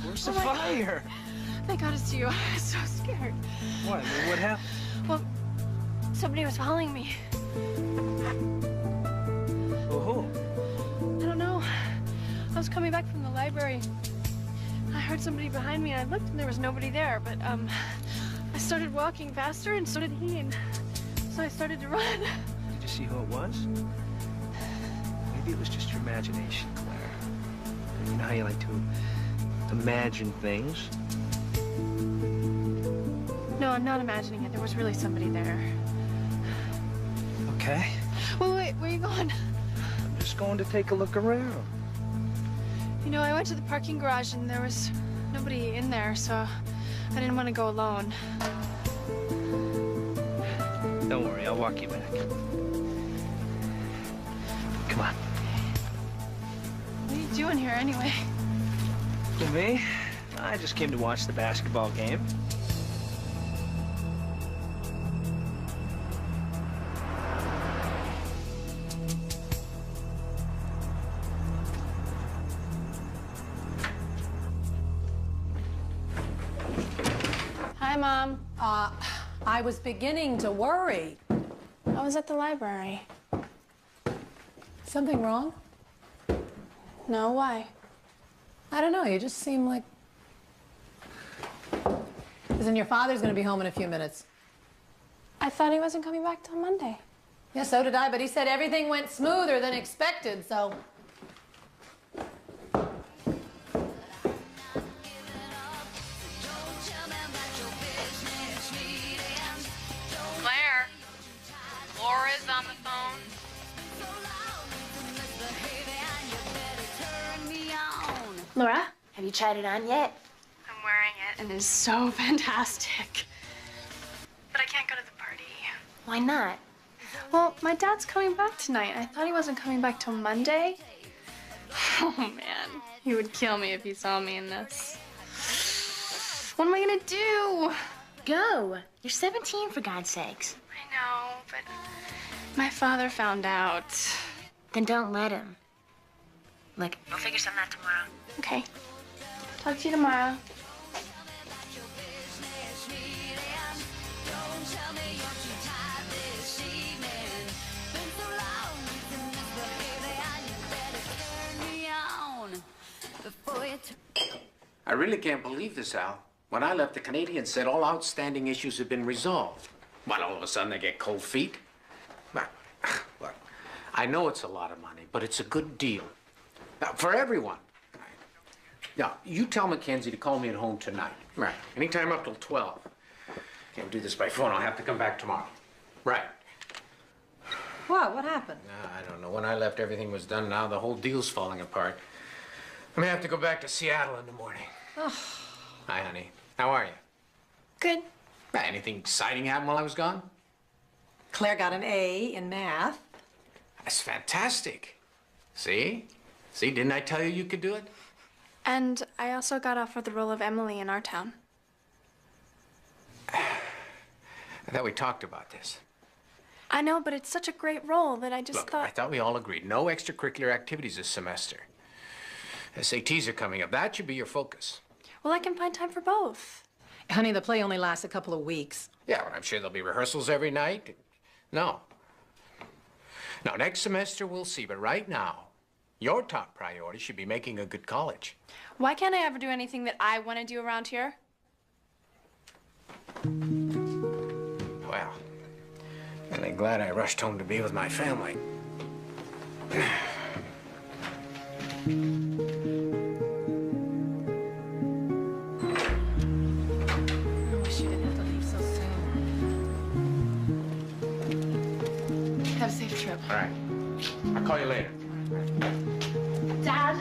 Where's the fire? Thank God it's you. I was so scared. What? What happened? Well, somebody was following me. Well, who? I don't know. I was coming back from the library. I heard somebody behind me, and I looked, and there was nobody there. But I started walking faster, and so did he, and so I started to run. Did you see who it was? Maybe it was just your imagination, Claire. You know how you like to imagine things? No, I'm not imagining it. There was really somebody there. Okay. Wait, where are you going? I'm just going to take a look around. You know, I went to the parking garage, and there was nobody in there, so I didn't want to go alone. Don't worry, I'll walk you back. Come on. What are you doing here, anyway? To me, I just came to watch the basketball game. Hi, Mom. I was beginning to worry. I was at the library. Something wrong? No, why? I don't know, you just seem like... Listen, your father's gonna be home in a few minutes. I thought he wasn't coming back till Monday. Yeah, so did I, but he said everything went smoother than expected, so... Claire, Laura's on the phone. Laura, have you tried it on yet? I'm wearing it, and it's so fantastic. But I can't go to the party. Why not? Well, my dad's coming back tonight. I thought he wasn't coming back till Monday. Oh, man. He would kill me if he saw me in this. What am I gonna do? Go. You're 17, for God's sakes. I know, but my father found out. Then don't let him. Look, we'll figure something out tomorrow. Okay. Talk to you tomorrow. I really can't believe this, Al. When I left, the Canadians said all outstanding issues had been resolved. Well, all of a sudden they get cold feet. Well, look, I know it's a lot of money, but it's a good deal. For everyone. Now, you tell Mackenzie to call me at home tonight. Right. Anytime up till 12. Can't do this by phone. I'll have to come back tomorrow. Right. What happened? I don't know. When I left, everything was done. Now the whole deal's falling apart. I'm gonna have to go back to Seattle in the morning. Oh. Hi, honey. How are you? Good. Anything exciting happened while I was gone? Claire got an A in math. That's fantastic. See? See, didn't I tell you you could do it? And I also got offered the role of Emily in our town. I thought we talked about this. I know, but it's such a great role that I just Look, thought... I thought we all agreed. No extracurricular activities this semester. SATs are coming up. That should be your focus. Well, I can find time for both. Honey, the play only lasts a couple of weeks. Yeah, well, I'm sure there'll be rehearsals every night. No. Now, next semester we'll see, but right now, your top priority should be making a good college. Why can't I ever do anything that I want to do around here? Well, I'm glad I rushed home to be with my family. I wish you didn't have to leave so soon. Have a safe trip. All right. I'll call you later. Dad?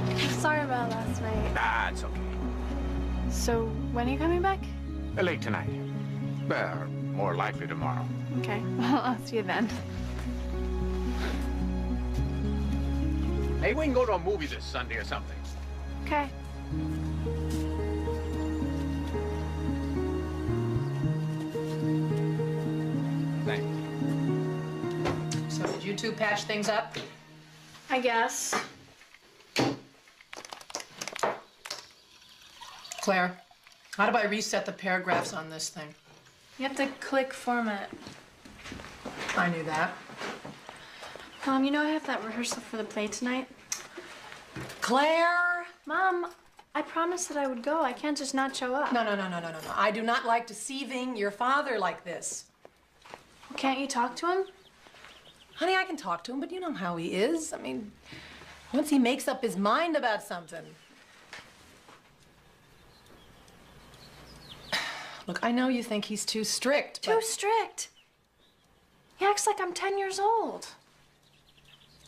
I'm sorry about last night. Ah, it's okay. So, when are you coming back? Late tonight. Well, more likely tomorrow. Okay, well, I'll see you then. Hey, we can go to a movie this Sunday or something. Okay. Thanks. So did you two patch things up? I guess. Claire, how do I reset the paragraphs on this thing? You have to click format. I knew that. Mom, you know I have that rehearsal for the play tonight? Claire! Mom, I promised that I would go. I can't just not show up. No. I do not like deceiving your father like this. Can't you talk to him? Honey, I can talk to him, but you know how he is. I mean, once he makes up his mind about something. Look, I know you think he's too strict, Too strict. He acts like I'm 10 years old.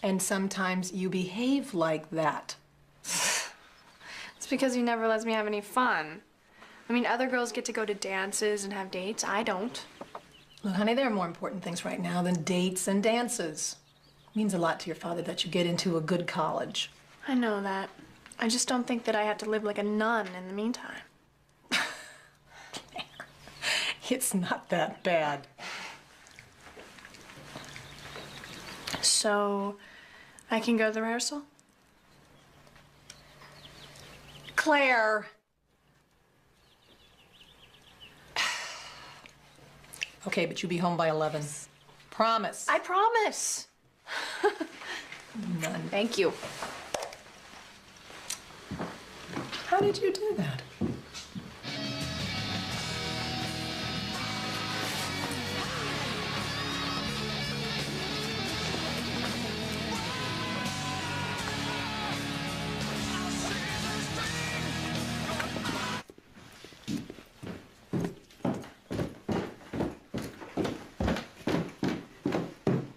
And sometimes you behave like that. It's because he never lets me have any fun. I mean, other girls get to go to dances and have dates. I don't. Look, honey, there are more important things right now than dates and dances. It means a lot to your father that you get into a good college. I know that. I just don't think that I have to live like a nun in the meantime. It's not that bad. So, I can go to the rehearsal? Claire! Okay, but you be home by 11. Promise. I promise. None. Thank you. How did you do that?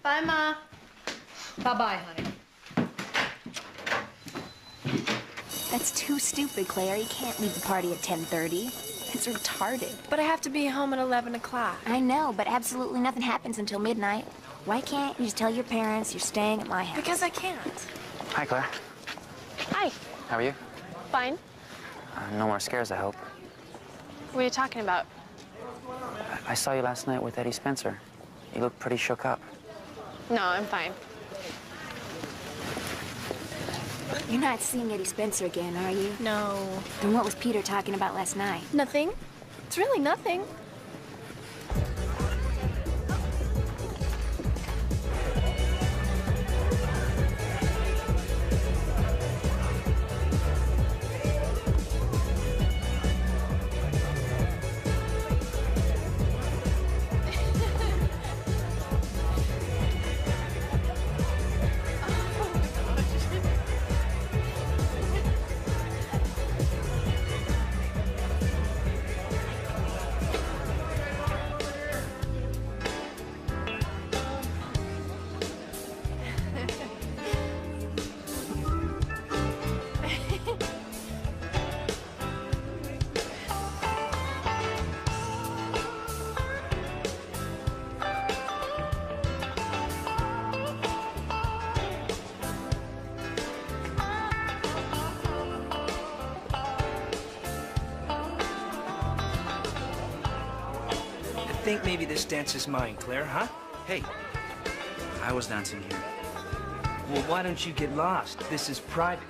Bye, Ma. Bye-bye, honey. That's too stupid, Claire. You can't leave the party at 10:30. It's retarded. But I have to be home at 11 o'clock. I know, but absolutely nothing happens until midnight. Why can't you just tell your parents you're staying at my house? Because I can't. Hi, Claire. Hi. How are you? Fine. No more scares, I hope. What are you talking about? I saw you last night with Eddie Spencer. You looked pretty shook up. No, I'm fine. You're not seeing Eddie Spencer again, are you? No. Then what was Peter talking about last night? Nothing. It's really nothing. I think maybe this dance is mine, Claire, huh? Hey, I was dancing here. Well, why don't you get lost? This is private.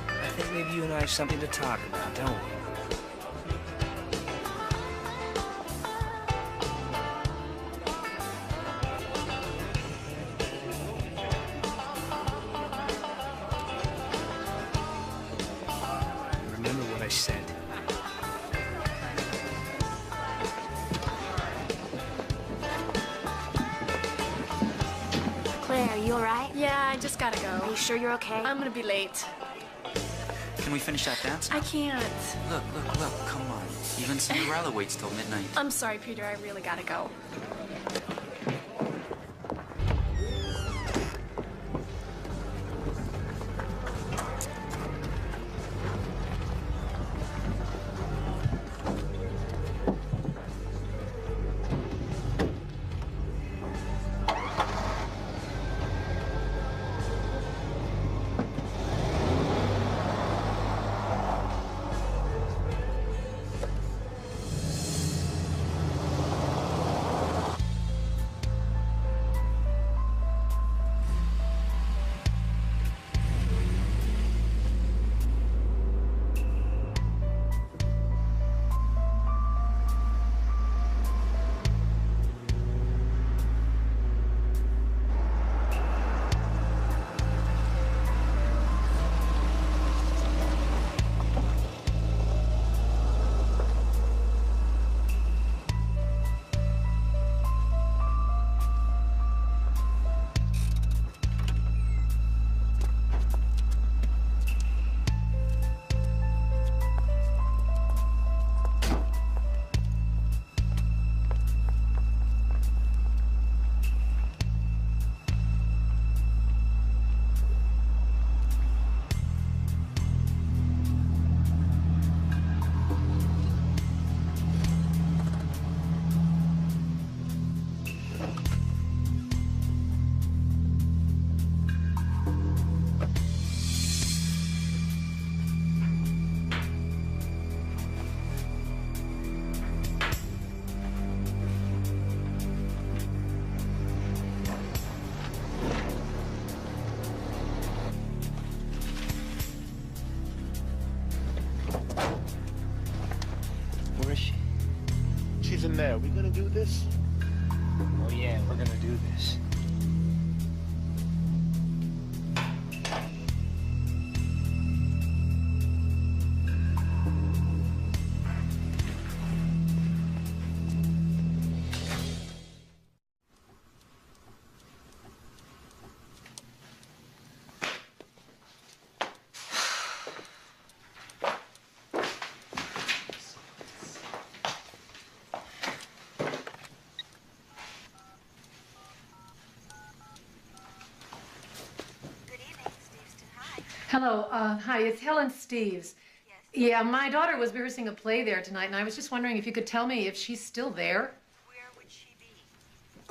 I think maybe you and I have something to talk about, don't we? Remember what I said. Claire, are you all right? Yeah, I just gotta Are go. you sure you're okay? I'm gonna be late. Can we finish that dance? I can't. Look, come on. Even Cinderella waits till midnight. I'm sorry, Peter. I really gotta go. this. Oh yeah, we're gonna do this. Hello, hi, it's Helen Steves. Yes. Yeah, my daughter was rehearsing a play there tonight, and I was just wondering if you could tell me if she's still there. Where would she be?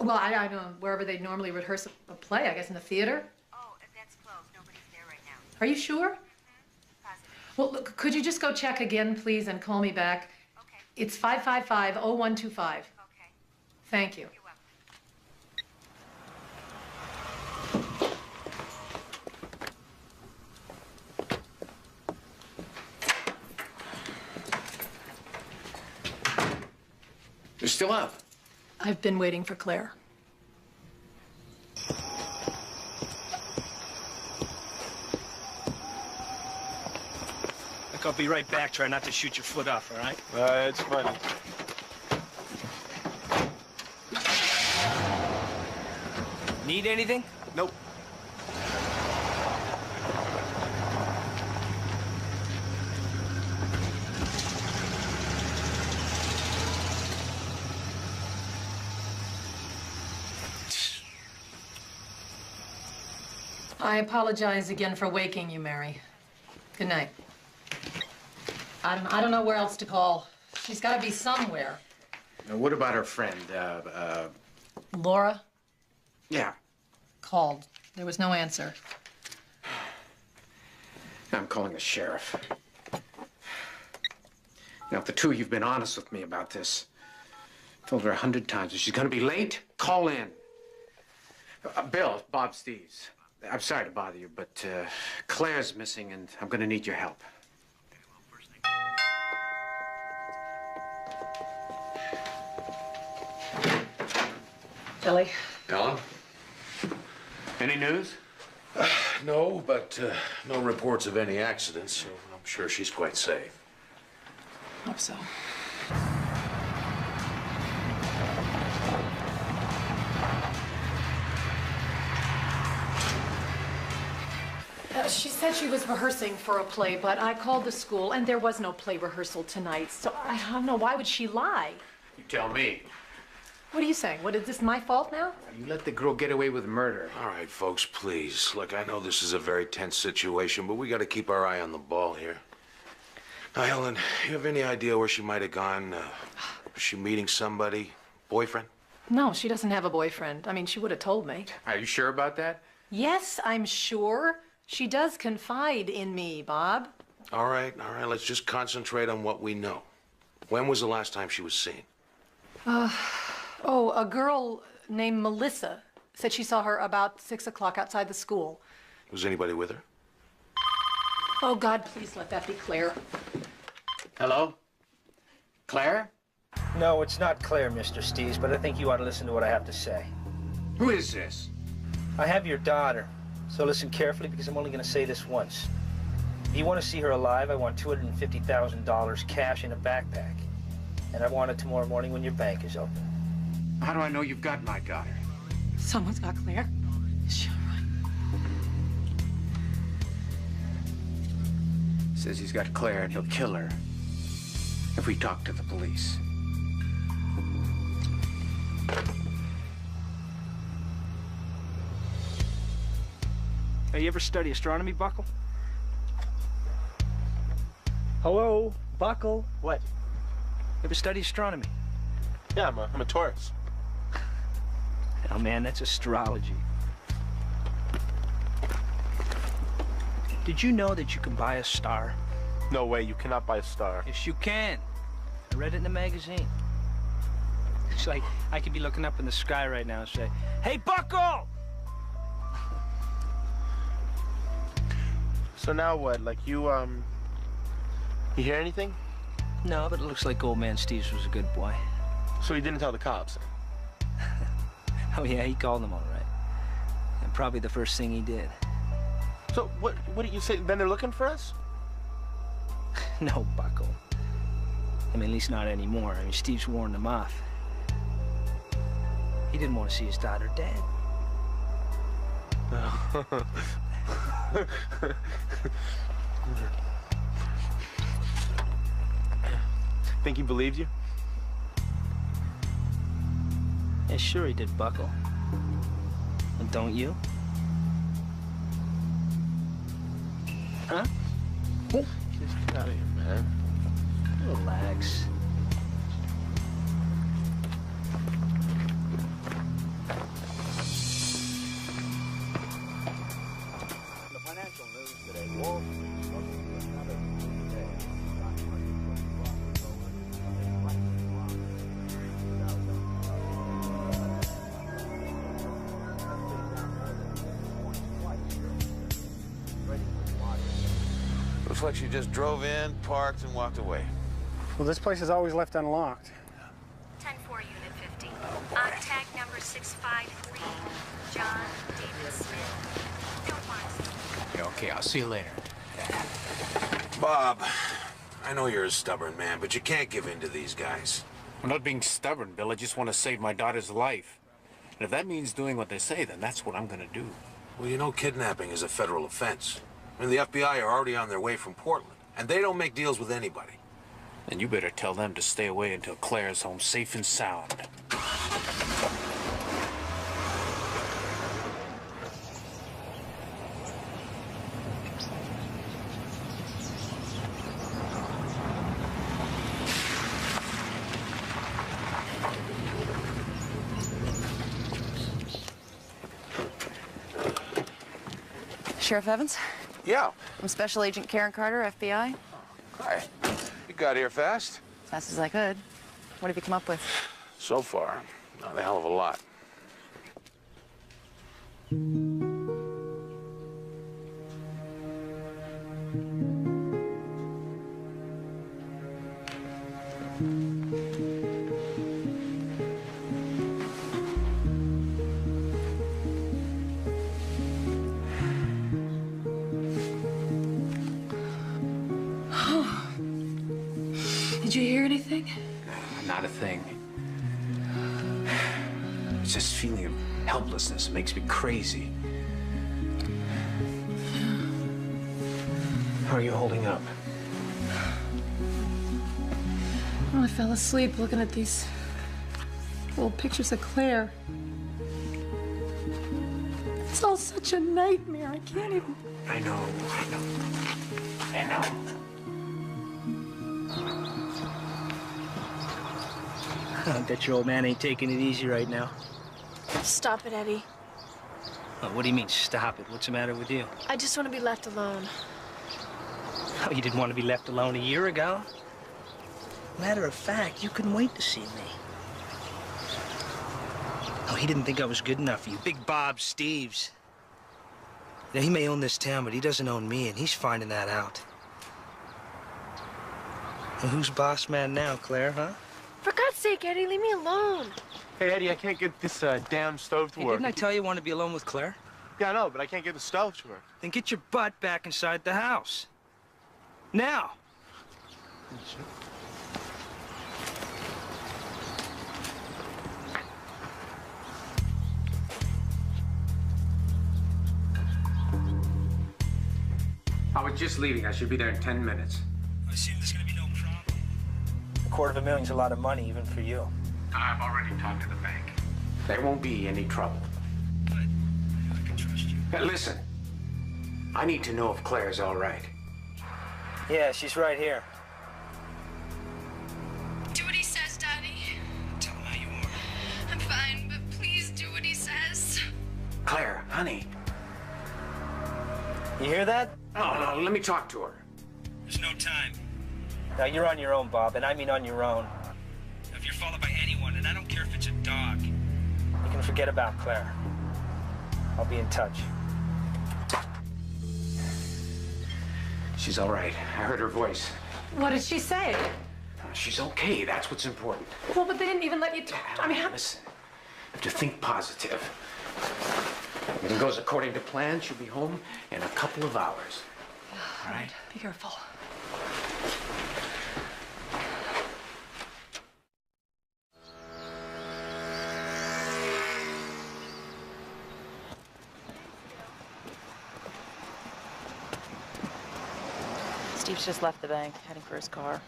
Well, I don't know, wherever they normally rehearse a play, I guess in the theater. Oh, that's closed. Nobody's there right now. Are you sure? Mm-hmm. Positive. Well, look, could you just go check again, please, and call me back? Okay. It's 555-0125. Okay. Thank you. You're welcome. You're still up. I've been waiting for Claire. Look, I'll be right back. Try not to shoot your foot off, all right? It's funny. Need anything? Nope. I apologize again for waking you, Mary. Good night. I don't know where else to call. She's got to be somewhere. Now, what about her friend, Laura Yeah. called. There was no answer. I'm calling the sheriff. Now, if the two of you've been honest with me about this, I told her 100 times, if she's gonna be late, call in. Bill, Bob Steves. I'm sorry to bother you, but Claire's missing, and I'm gonna need your help. Billy. Ellen? Any news? No, but no reports of any accidents, so I'm sure she's quite safe. Hope so. She said she was rehearsing for a play, but I called the school, and there was no play rehearsal tonight. So I don't know, why would she lie? You tell me. What are you saying? What, is this my fault now? You let the girl get away with murder. All right, folks, please. Look, I know this is a very tense situation, but we got to keep our eye on the ball here. Now, Helen, you have any idea where she might have gone? Was she meeting somebody? Boyfriend? No, she doesn't have a boyfriend. I mean, she would have told me. Are you sure about that? Yes, I'm sure. She does confide in me, Bob. All right, let's just concentrate on what we know. When was the last time she was seen? Oh, a girl named Melissa said she saw her about 6 o'clock outside the school. Was anybody with her? Oh, God, please let that be Claire. Hello? Claire? No, it's not Claire, Mr. Steves, but I think you ought to listen to what I have to say. Who is this? I have your daughter, so listen carefully because I'm only going to say this once. If you want to see her alive, I want $250,000 cash in a backpack. And I want it tomorrow morning when your bank is open. How do I know you've got my daughter? Someone's got Claire. Is she all right? Says he's got Claire and he'll kill her if we talk to the police. Hey, you ever study astronomy, Buckle? Hello, Buckle? What? You ever study astronomy? Yeah, I'm a Taurus. Oh, man, that's astrology. Did you know that you can buy a star? No way, you cannot buy a star. Yes, you can. I read it in a magazine. It's like I could be looking up in the sky right now and say, "Hey, Buckle!" So now what? Like you hear anything? No, but it looks like old man Steves was a good boy. So he didn't tell the cops? Oh, yeah, he called them all right. And probably the first thing he did. So what did you say? Then they're looking for us? No, Bucko. I mean, at least not anymore. I mean, Steve's warned them off. He didn't want to see his daughter dead. Think he believed you? Yeah, sure he did, Bucko. And don't you? Huh? Just get out of here, man. Relax. The financial news today, Wall Street's looking for another boom day. Stock market dropped Looks like she just drove in, parked, and walked away. Well, this place is always left unlocked. 10-4, Unit 50. On tag number 653, John David Smith. Don't want to. Yeah, okay, I'll see you later. Bob, I know you're a stubborn man, but you can't give in to these guys. I'm not being stubborn, Bill. I just want to save my daughter's life. And if that means doing what they say, then that's what I'm gonna do. Well, you know kidnapping is a federal offense. I mean, the FBI are already on their way from Portland, and they don't make deals with anybody. Then you better tell them to stay away until Claire's home safe and sound. Sheriff Evans? Yeah. I'm Special Agent Karen Carter, FBI. Hi. You got here fast? As fast as I could. What have you come up with? So far, not a hell of a lot. Did you hear anything? Not a thing. It's this feeling of helplessness. It makes me crazy. How are you holding up? Oh, I fell asleep looking at these old pictures of Claire. It's all such a nightmare. I can't even. I know. I bet your old man ain't taking it easy right now. Stop it, Eddie. Oh, what do you mean, stop it? What's the matter with you? I just want to be left alone. Oh, you didn't want to be left alone a year ago? Matter of fact, you couldn't wait to see me. Oh, he didn't think I was good enough for you. Big Bob Steves. Now, he may own this town, but he doesn't own me, and he's finding that out. Well, who's boss man now, Claire, huh? For God's sake, Eddie, leave me alone. Hey, Eddie, I can't get this damn stove to Hey, work. didn't I tell you I want to be alone with Claire? Yeah, I know, but I can't get the stove to work. Then get your butt back inside the house. Now. I was just leaving. I should be there in 10 minutes. I assume there's going to be no problem. $250,000's a lot of money, even for you. I've already talked to the bank. There won't be any trouble. Good. I can trust you. Now, listen. I need to know if Claire's all right. Yeah, she's right here. Do what he says, Daddy. Tell him how you are. I'm fine, but please do what he says. Claire, honey. You hear that? No, let me talk to her. There's no time. Now, you're on your own, Bob, and I mean on your own. If you're followed by anyone, and I don't care if it's a dog, you can forget about Claire. I'll be in touch. She's all right. I heard her voice. What did she say? she's okay. That's what's important. Well, but they didn't even let you talk. I mean, how... Listen, you have to think positive. If everything goes according to plan, she'll be home in a couple of hours. All right? Be careful. Steve's just left the bank, heading for his car.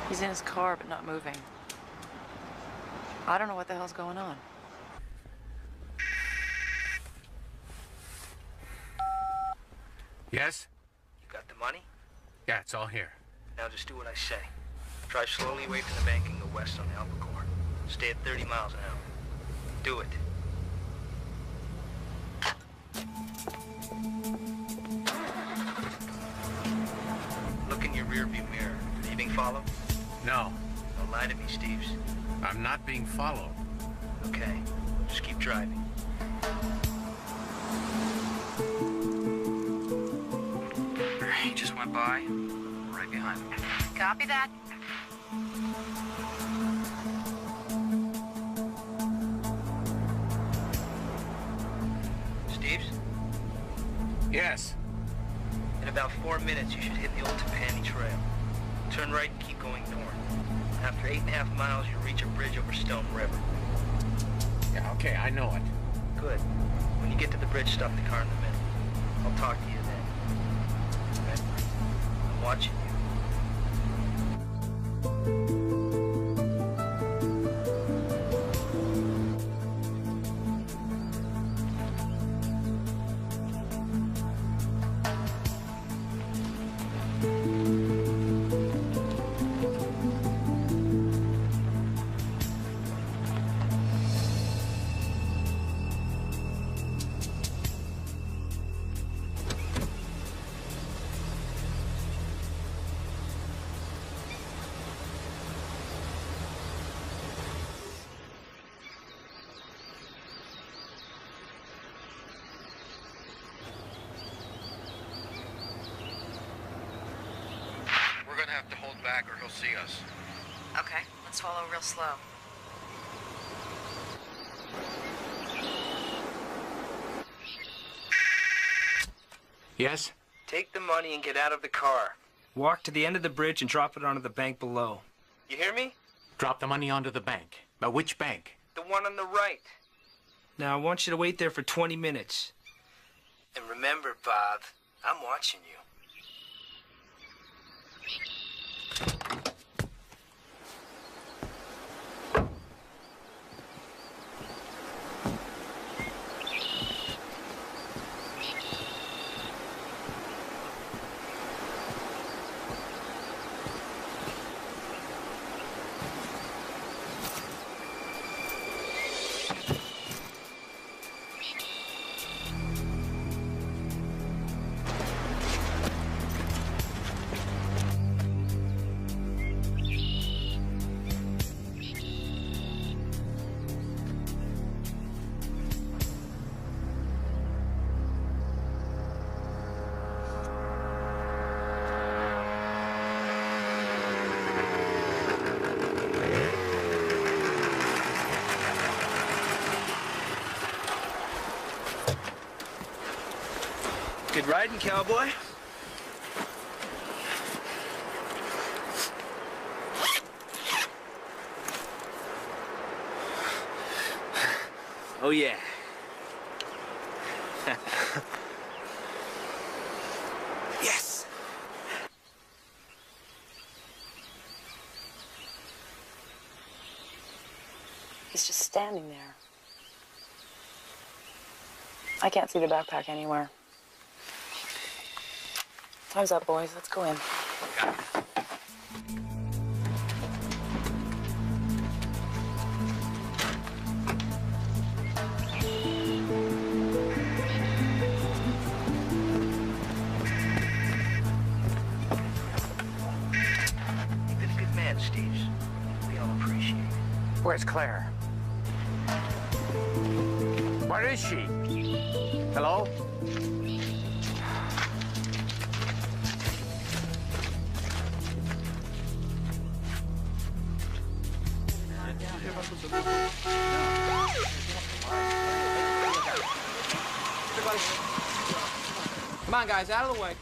He's in his car, but not moving. I don't know what the hell's going on. Yes? Got the money? Yeah, it's all here. Now just do what I say. Drive slowly away from the bank and go west on Albacore. Stay at 30 miles an hour. Do it. Look in your rearview mirror. Are you being followed? No, Don't lie to me, Steves. I'm not being followed. Okay. Just keep driving. He just went by. Right behind him. Copy that. Steves? Yes. In about 4 minutes, you should hit the old Tapani Trail. Turn right and keep going north. After 8.5 miles, you'll reach a bridge over Stone River. Yeah, okay, I know it. Good. When you get to the bridge, stop the car in the middle. I'll talk to you then. Remember, I'm watching you. We're gonna have to hold back or he'll see us. Okay, let's follow real slow. Yes? Take the money and get out of the car. Walk to the end of the bridge and drop it onto the bank below. You hear me? Drop the money onto the bank. But which bank? The one on the right. Now, I want you to wait there for 20 minutes. And remember, Bob, I'm watching you. Good riding, cowboy. Oh, yeah. Yes! He's just standing there. I can't see the backpack anywhere. Time's up, boys. Let's go in. Where's Claire? Where is she? Hello? Come on, guys, out of the way.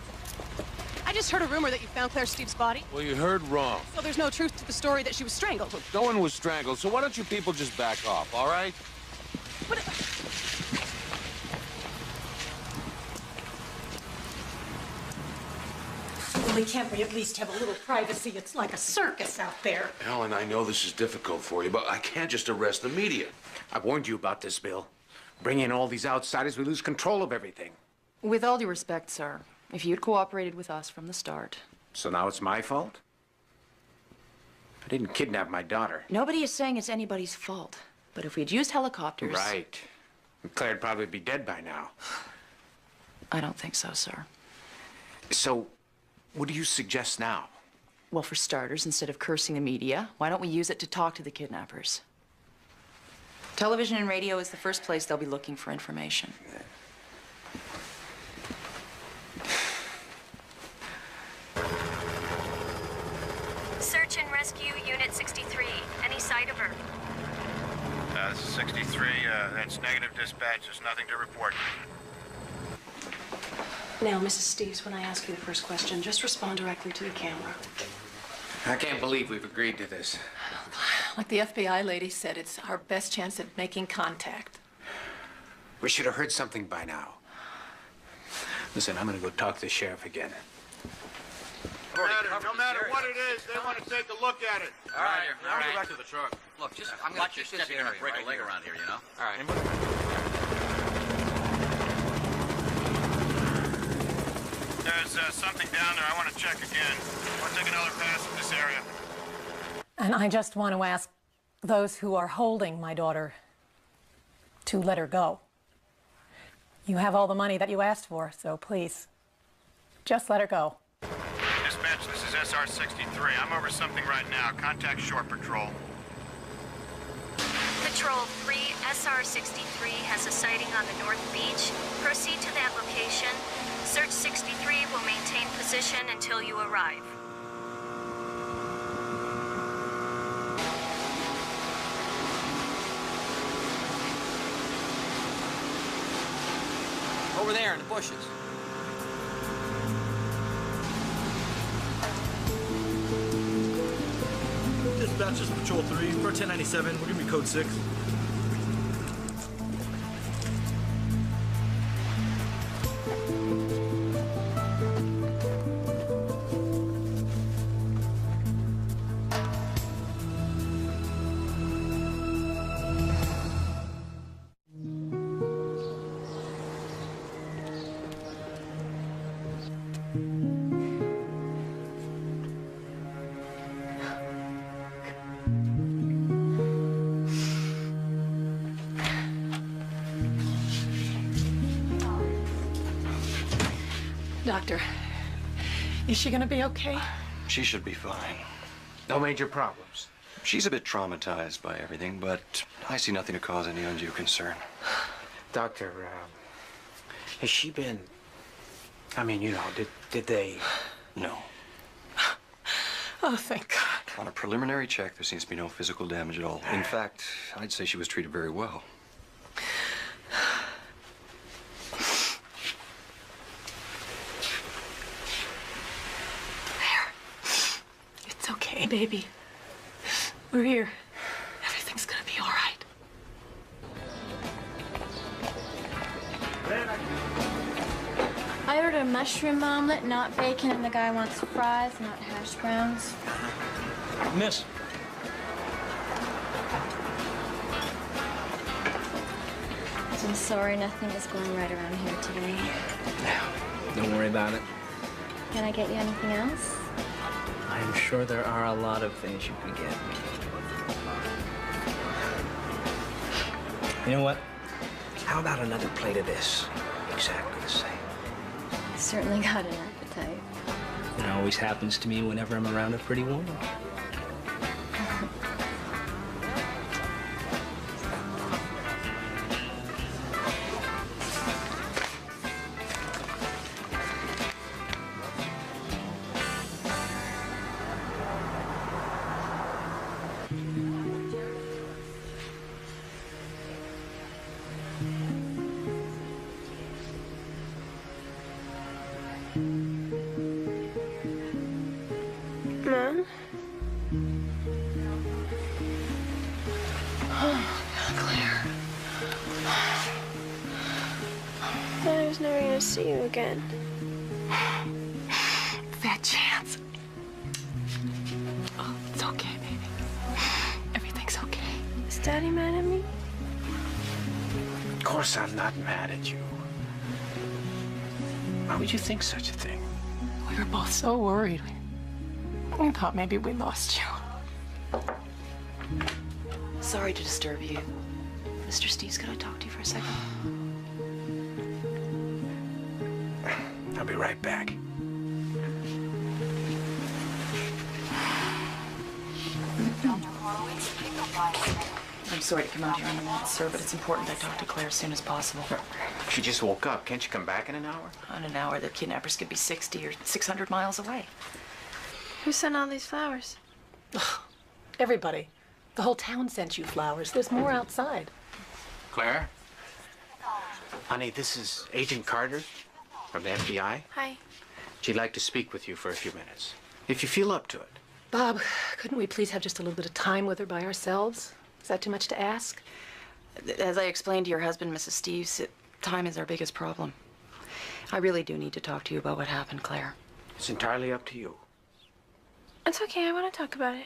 I just heard a rumor that you found Claire Steve's body. Well, you heard wrong. So there's no truth to the story that she was strangled. No one was strangled, so why don't you people just back off, all right? What? Well, can't we at least have a little privacy? It's like a circus out there. Ellen, I know this is difficult for you, but I can't just arrest the media. I warned you about this, Bill. Bring in all these outsiders, we lose control of everything. With all due respect, sir, if you'd cooperated with us from the start. So now it's my fault? I didn't kidnap my daughter. Nobody is saying it's anybody's fault. But if we'd used helicopters... Right. Claire'd probably be dead by now. I don't think so, sir. So, what do you suggest now? Well, for starters, instead of cursing the media, why don't we use it to talk to the kidnappers? Television and radio is the first place they'll be looking for information. Search and Rescue Unit 63. Any sight of her? This is 63. That's negative dispatch. There's nothing to report. Now, Mrs. Steves, when I ask you the first question, just respond directly to the camera. I can't believe we've agreed to this. Like the FBI lady said, it's our best chance at making contact. We should have heard something by now. Listen, I'm gonna go talk to the sheriff again. No matter what it is, they want to take a look at it. All right, all right. Go back to the truck. Look, just I'm gonna watch your step. You're gonna break a leg around here, you know. All right. There's something down there. I want to check again. I want to take another pass at this area. And I just want to ask those who are holding my daughter to let her go. You have all the money that you asked for, so please, just let her go. Dispatch, this is SR-63. I'm over something right now. Contact Shore Patrol. Patrol 3, SR-63 has a sighting on the North Beach. Proceed to that location. Search 63 will maintain position until you arrive. Over there in the bushes. Dispatch, this is Patrol 3 for 1097. We're gonna be code 6. Doctor, is she gonna be okay? She should be fine. No major problems. She's a bit traumatized by everything, but I see nothing to cause any undue concern. Doctor, has she been... I mean, you know, did they... No. Oh, thank God. On a preliminary check, there seems to be no physical damage at all. In fact, I'd say she was treated very well. It's okay, baby. We're here. Everything's gonna be all right. I ordered a mushroom omelet, not bacon, and the guy wants fries, not hash browns. Miss. I'm sorry, nothing is going right around here today. Don't worry about it. Can I get you anything else? I'm sure there are a lot of things you can get me. You know what? How about another plate of this? Exactly the same. Certainly got an appetite. It always happens to me whenever I'm around a pretty woman. to see you again. Fat chance. Oh, it's okay, baby. Everything's okay. Is Daddy mad at me? Of course I'm not mad at you. Why would you think such a thing? We were both so worried. We thought maybe we lost you. Sorry to disturb you. Mr. Steves, could I talk to you for a second? I'll be right back. I'm sorry to come out here on the minute, sir, but it's important I talk to Claire as soon as possible. She just woke up. Can't you come back in an hour? In an hour, the kidnappers could be 60 or 600 miles away. Who sent all these flowers? Everybody. The whole town sent you flowers. There's more outside. Claire? Honey, this is Agent Carter from the FBI. Hi. She'd like to speak with you for a few minutes, if you feel up to it. Bob, couldn't we please have just a little bit of time with her by ourselves? Is that too much to ask? As I explained to your husband, Mrs. Steves, time is our biggest problem. I really do need to talk to you about what happened, Claire. It's entirely up to you. It's okay. I want to talk about it.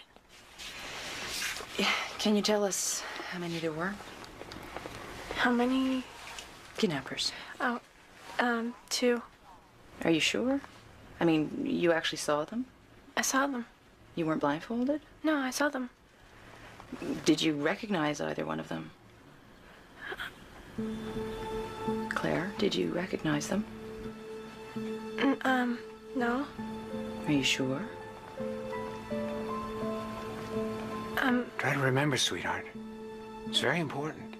Can you tell us how many there were? How many? Kidnappers. Oh, 2. Are you sure? I mean, you actually saw them? I saw them. You weren't blindfolded? No, I saw them. Did you recognize either one of them? Claire, did you recognize them? No. Are you sure? Try to remember, sweetheart. It's very important.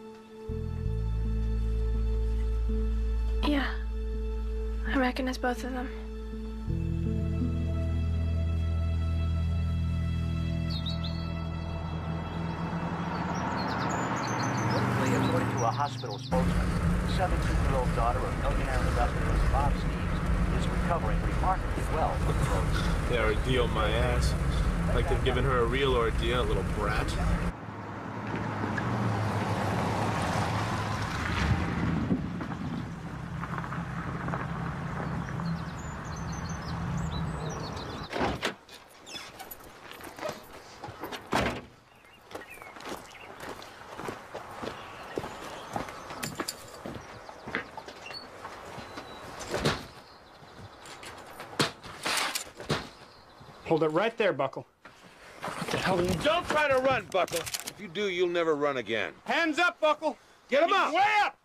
Yeah. I recognize both of them. According to a hospital spokesman, the 17-year-old daughter of millionaire industrialist Bob Steves is recovering remarkably well from the roads. They ordeal my ass. Like they've given her a real ordeal, little brat. Hold it right there, Buckle. What the hell are you? Don't try to run, Buckle. If you do, you'll never run again. Hands up, Buckle. Get him up! Way up!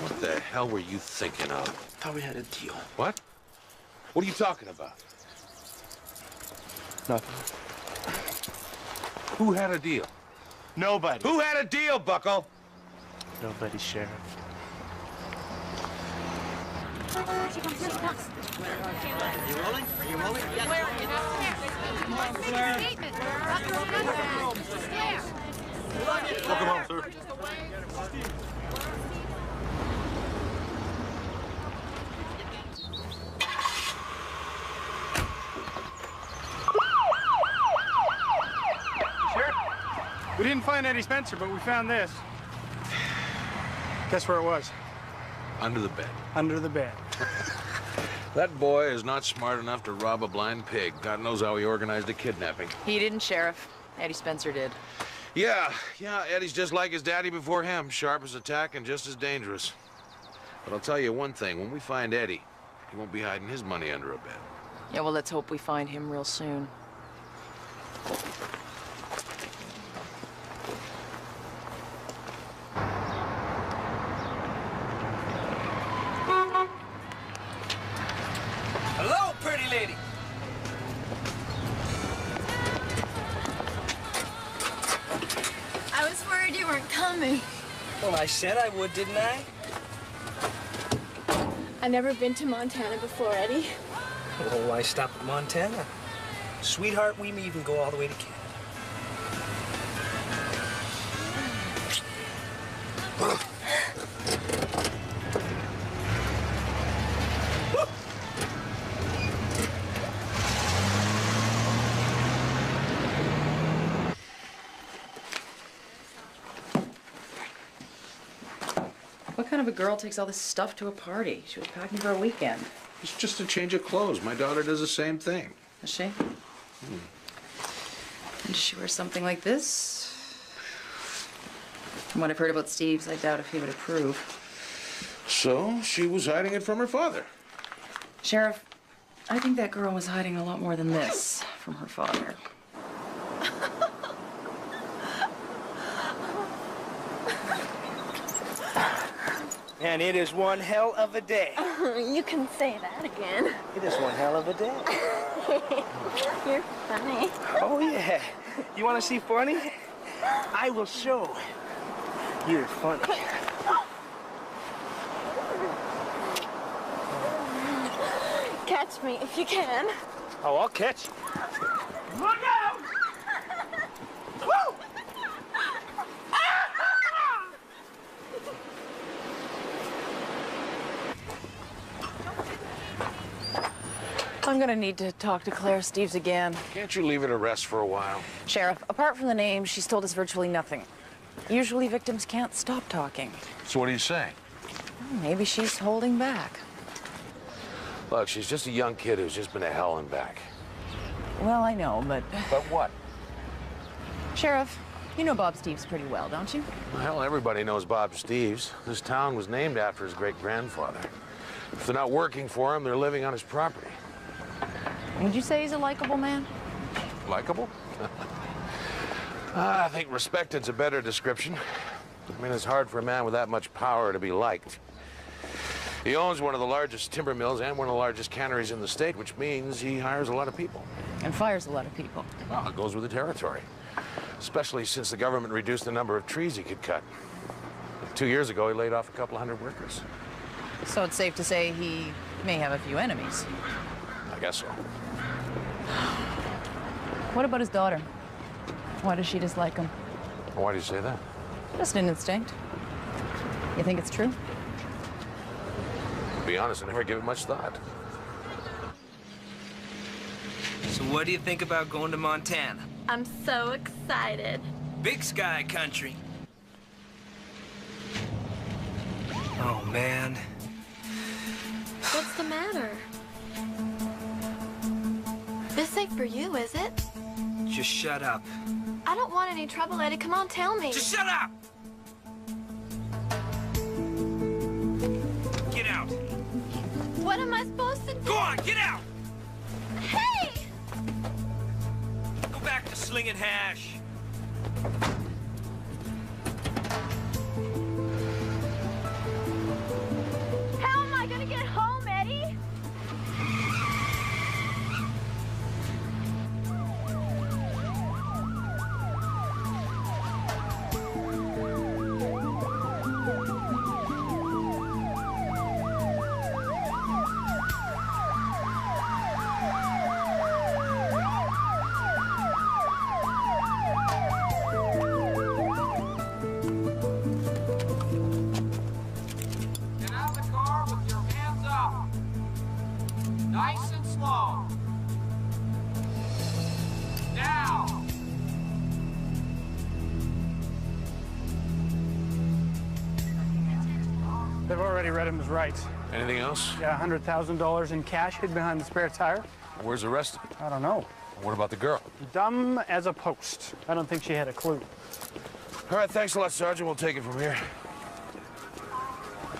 What the hell were you thinking of? Thought we had a deal. What? What are you talking about? Nothing. Who had a deal? Nobody. Who had a deal, Buckle? Nobody, Sheriff. Look him up, sir. We didn't find Eddie Spencer, but we found this. Guess where it was? Under the bed. Under the bed. That boy is not smart enough to rob a blind pig. God knows how he organized a kidnapping. He didn't, Sheriff. Eddie Spencer did. Yeah, Eddie's just like his daddy before him. Sharp as a tack and just as dangerous. But I'll tell you one thing. When we find Eddie, he won't be hiding his money under a bed. Yeah, well, let's hope we find him real soon. Hello, pretty lady. I was worried you weren't coming. Well, I said I would, didn't I? I've never been to Montana before, Eddie. Oh, I stopped at Montana. Sweetheart, we may even go all the way to Canada. What kind of a girl takes all this stuff to a party? She was packing for a weekend. It's just a change of clothes. My daughter does the same thing. Does she? And does she wear something like this? From what I've heard about Steve's, I doubt if he would approve. So she was hiding it from her father. Sheriff, I think that girl was hiding a lot more than this from her father. And it is one hell of a day. You can say that again. It is one hell of a day. You're funny. Oh, yeah. You want to see funny? I will show. You're funny. Catch me if you can. Oh, I'll catch you. Look out! Woo! I'm gonna need to talk to Claire Steves again. Can't you leave it to rest for a while? Sheriff, apart from the name, she's told us virtually nothing. Usually victims can't stop talking. So what are you saying? Maybe she's holding back. Look, she's just a young kid who's just been to hell and back. Well, I know, but... But what? Sheriff, you know Bob Steves pretty well, don't you? Well, hell, everybody knows Bob Steves. This town was named after his great-grandfather. If they're not working for him, they're living on his property. Would you say he's a likable man? Likeable? I think respected's a better description. I mean, it's hard for a man with that much power to be liked. He owns one of the largest timber mills and one of the largest canneries in the state, which means he hires a lot of people. And fires a lot of people. Well, it goes with the territory. Especially since the government reduced the number of trees he could cut. 2 years ago, he laid off a couple hundred workers. So it's safe to say he may have a few enemies. I guess so. What about his daughter? Why does she dislike him? Why do you say that? Just an instinct. You think it's true? To be honest, I never give it much thought. So what do you think about going to Montana? I'm so excited. Big sky country. Oh, man. What's the matter? This ain't for you, is it? Just shut up. I don't want any trouble, Eddie. Come on, tell me. Just shut up! Get out. What am I supposed to do? Go on, get out! Hey! Go back to slinging hash. How am I gonna get home, Eddie? Get out of the car with your hands up. Nice and slow. Now. They've already read him his rights. Anything else? Yeah, $100,000 in cash hid behind the spare tire. Where's the rest of it? I don't know. What about the girl? Dumb as a post. I don't think she had a clue. All right, thanks a lot, Sergeant. We'll take it from here.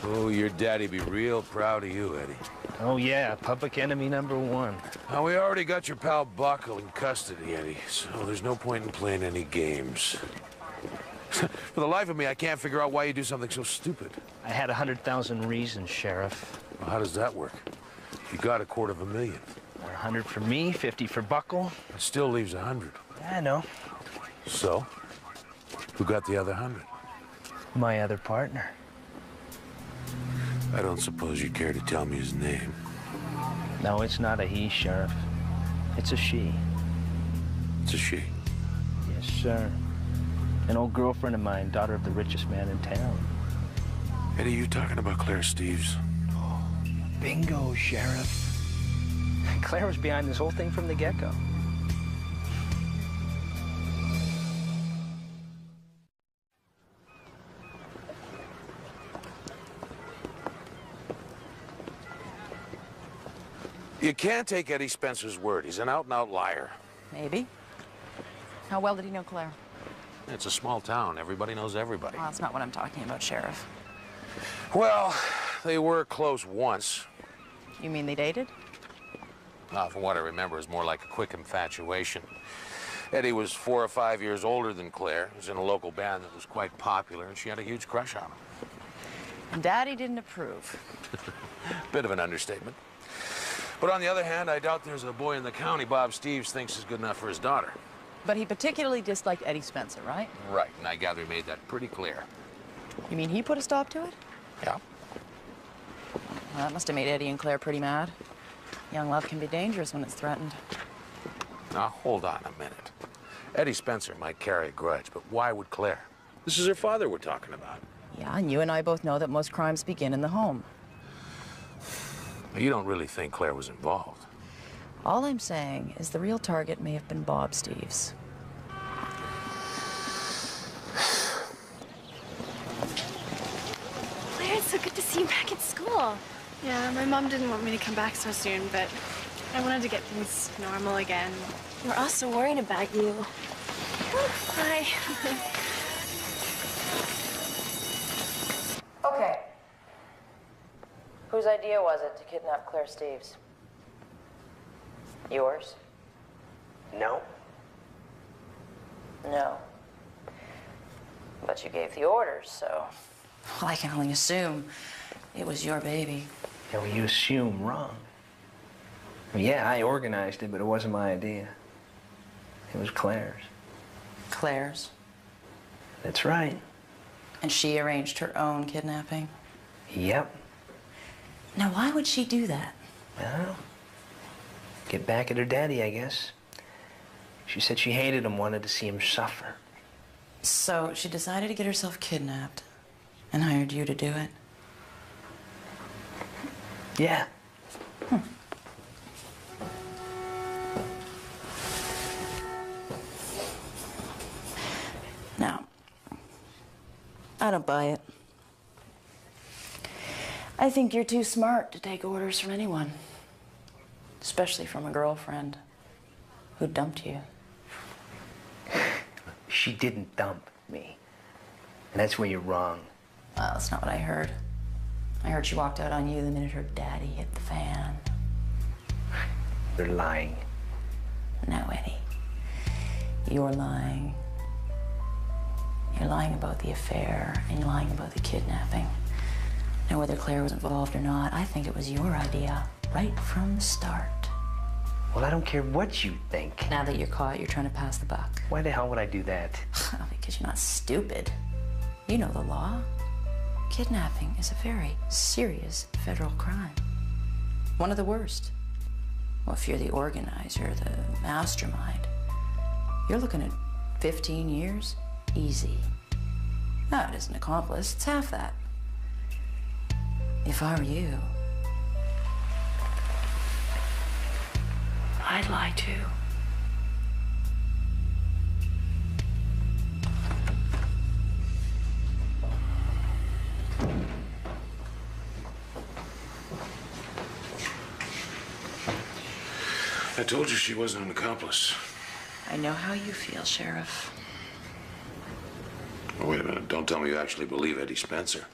Oh, your daddy be real proud of you, Eddie. Oh, yeah, public enemy #1. Now, we already got your pal Buckle in custody, Eddie, so there's no point in playing any games. For the life of me, I can't figure out why you do something so stupid. I had 100,000 reasons, Sheriff. Well, how does that work? You got $250,000. 100 for me, 50 for Buckle. It still leaves 100. I know. So? Who got the other 100? My other partner. I don't suppose you care to tell me his name. No, it's not a he, Sheriff. It's a she. It's a she? Yes, sir. An old girlfriend of mine, daughter of the richest man in town. Eddie, you talking about Claire Steves? Bingo, Sheriff. Claire was behind this whole thing from the get-go. You can't take Eddie Spencer's word. He's an out-and-out liar. Maybe. How well did he know Claire? It's a small town. Everybody knows everybody. Well, that's not what I'm talking about, Sheriff. Well, they were close once. You mean they dated? From what I remember, it's more like a quick infatuation. Eddie was 4 or 5 years older than Claire. He was in a local band that was quite popular, and she had a huge crush on him. And Daddy didn't approve. Bit of an understatement. But on the other hand, I doubt there's a boy in the county Bob Steves thinks is good enough for his daughter. But he particularly disliked Eddie Spencer, right? Right, and I gather he made that pretty clear. You mean he put a stop to it? Yeah. Well, that must have made Eddie and Claire pretty mad. Young love can be dangerous when it's threatened. Now, hold on a minute. Eddie Spencer might carry a grudge, but why would Claire? This is her father we're talking about. Yeah, and you and I both know that most crimes begin in the home. You don't really think Claire was involved? All I'm saying is the real target may have been Bob Steves. Claire, it's so good to see you back at school. Yeah, my mom didn't want me to come back so soon, but I wanted to get things normal again. We're also worried about you. Hi. Okay. Whose idea was it to kidnap Claire Steves? Yours? No. No. But you gave the orders, so... Well, I can only assume it was your baby. Yeah, well, you assume wrong. Well, yeah, I organized it, but it wasn't my idea. It was Claire's. Claire's? That's right. And she arranged her own kidnapping? Yep. Now, why would she do that? Well, get back at her daddy, I guess. She said she hated him, wanted to see him suffer. So she decided to get herself kidnapped and hired you to do it? Yeah. Now, I don't buy it. I think you're too smart to take orders from anyone, especially from a girlfriend who dumped you. She didn't dump me. And that's where you're wrong. Well, that's not what I heard. I heard she walked out on you the minute her daddy hit the fan. They're lying. No, Eddie. You're lying. You're lying about the affair, and you're lying about the kidnapping. Now, whether Claire was involved or not, I think it was your idea right from the start. Well, I don't care what you think. Now that you're caught, you're trying to pass the buck. Why the hell would I do that? Because you're not stupid. You know the law. Kidnapping is a very serious federal crime. One of the worst. Well, if you're the organizer, the mastermind, you're looking at 15 years, easy. No, it isn't an accomplice, it's half that. If I were you, I'd lie too. I told you she wasn't an accomplice. I know how you feel, Sheriff. Oh, wait a minute. Don't tell me you actually believe Eddie Spencer.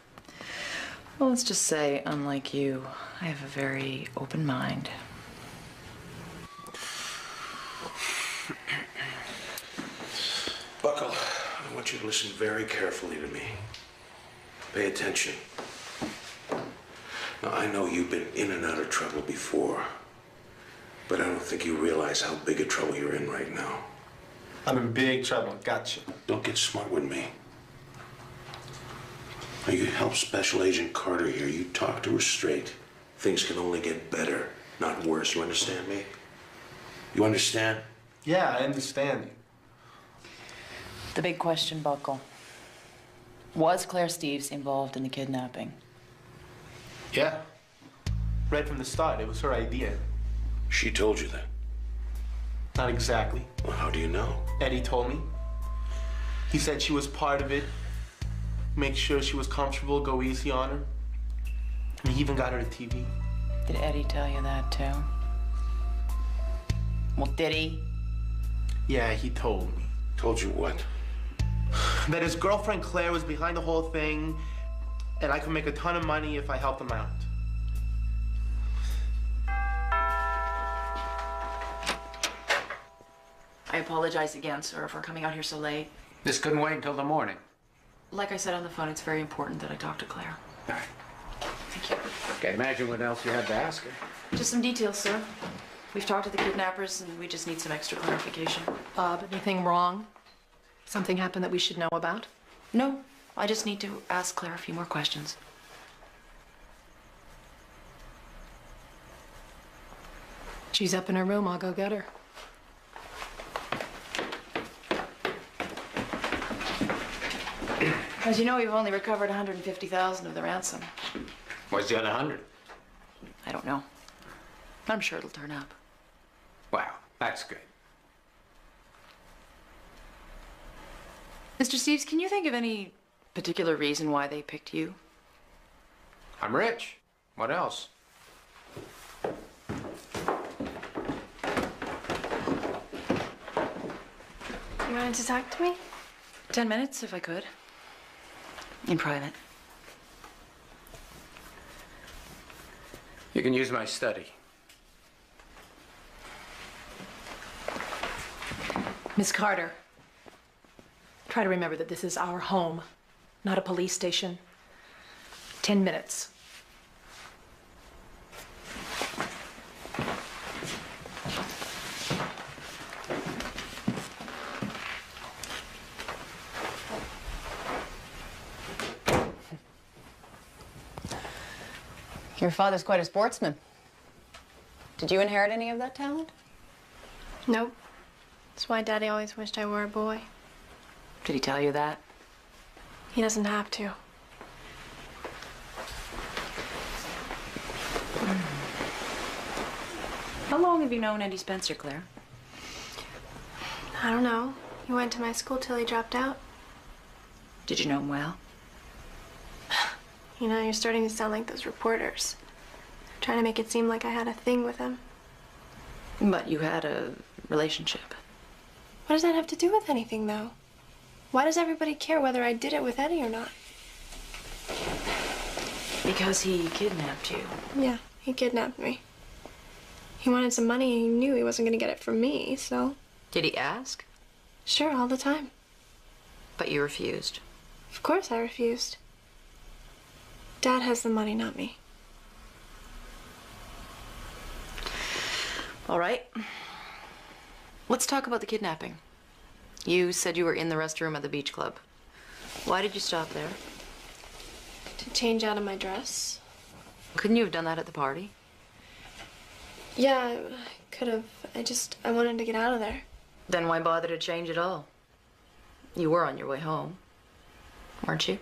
Well, let's just say, unlike you, I have a very open mind. Buckle, I want you to listen very carefully to me. Pay attention. Now, I know you've been in and out of trouble before, but I don't think you realize how big a trouble you're in right now. I'm in big trouble. Gotcha. Don't get smart with me. Now, you help Special Agent Carter here. You talk to her straight. Things can only get better, not worse. You understand me? You understand? Yeah, I understand. The big question, Buckle. Was Claire Steves involved in the kidnapping? Yeah. Right from the start, it was her idea. She told you that? Not exactly. Well, how do you know? Eddie told me. He said she was part of it. Make sure she was comfortable, go easy on her. And he even got her a TV. Did Eddie tell you that too? Well, did he? Yeah, he told me. Told you what? That his girlfriend Claire was behind the whole thing, and I could make a ton of money if I helped him out. I apologize again, sir, for coming out here so late. This couldn't wait until the morning. Like I said on the phone, it's very important that I talk to Claire. All right. Thank you. Can't imagine what else you had to ask her. Just some details, sir. We've talked to the kidnappers, and we just need some extra clarification. Bob, anything wrong? Something happened that we should know about? No, I just need to ask Claire a few more questions. She's up in her room. I'll go get her. As you know, we've only recovered $150,000 of the ransom. Where's the other 100? I don't know. I'm sure it'll turn up. Wow, that's good. Mr. Steves, can you think of any particular reason why they picked you? I'm rich. What else? You wanted to talk to me? 10 minutes, if I could. In private. You can use my study. Miss Carter, try to remember that this is our home, not a police station. 10 minutes. Your father's quite a sportsman. Did you inherit any of that talent? Nope. That's why Daddy always wished I were a boy. Did he tell you that? He doesn't have to. How long have you known Eddie Spencer, Claire? I don't know. He went to my school till he dropped out. Did you know him well? You know, you're starting to sound like those reporters. Trying to make it seem like I had a thing with him. But you had a relationship. What does that have to do with anything, though? Why does everybody care whether I did it with Eddie or not? Because he kidnapped you. Yeah, he kidnapped me. He wanted some money and he knew he wasn't going to get it from me, so... Did he ask? Sure, all the time. But you refused. Of course I refused. Dad has the money, not me. All right. Let's talk about the kidnapping. You said you were in the restroom at the beach club. Why did you stop there? To change out of my dress. Couldn't you have done that at the party? Yeah, I could have. I wanted to get out of there. Then why bother to change at all? You were on your way home, weren't you?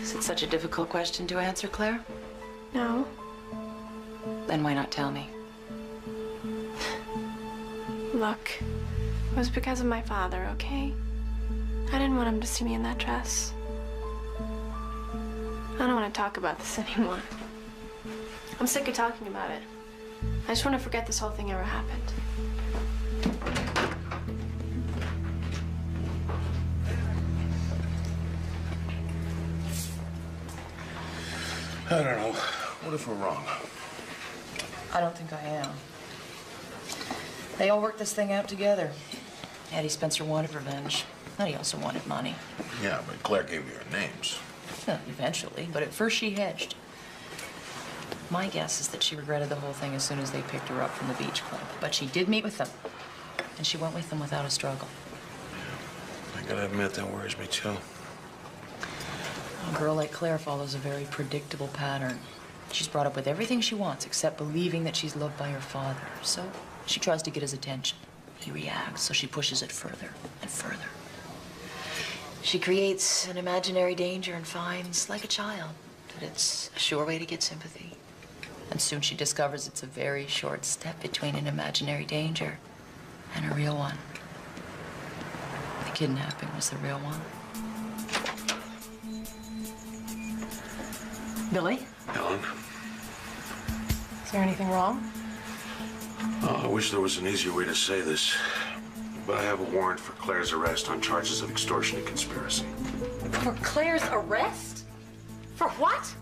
Is it such a difficult question to answer, Claire? No. Then why not tell me? Look, it was because of my father, okay? I didn't want him to see me in that dress. I don't want to talk about this anymore. I'm sick of talking about it. I just want to forget this whole thing ever happened. I don't know. What if we're wrong? I don't think I am. They all worked this thing out together. Eddie Spencer wanted revenge, and he also wanted money. Yeah, but Claire gave me her names. Well, eventually, but at first she hedged. My guess is that she regretted the whole thing as soon as they picked her up from the beach club. But she did meet with them, and she went with them without a struggle. I gotta admit, that worries me too. A girl like Claire follows a very predictable pattern. She's brought up with everything she wants except believing that she's loved by her father. So she tries to get his attention. He reacts, so she pushes it further and further. She creates an imaginary danger and finds, like a child, that it's a sure way to get sympathy. And soon she discovers it's a very short step between an imaginary danger and a real one. The kidnapping was the real one. Billy? Helen? Is there anything wrong? Oh, I wish there was an easier way to say this. But I have a warrant for Claire's arrest on charges of extortion and conspiracy. For Claire's arrest? For what?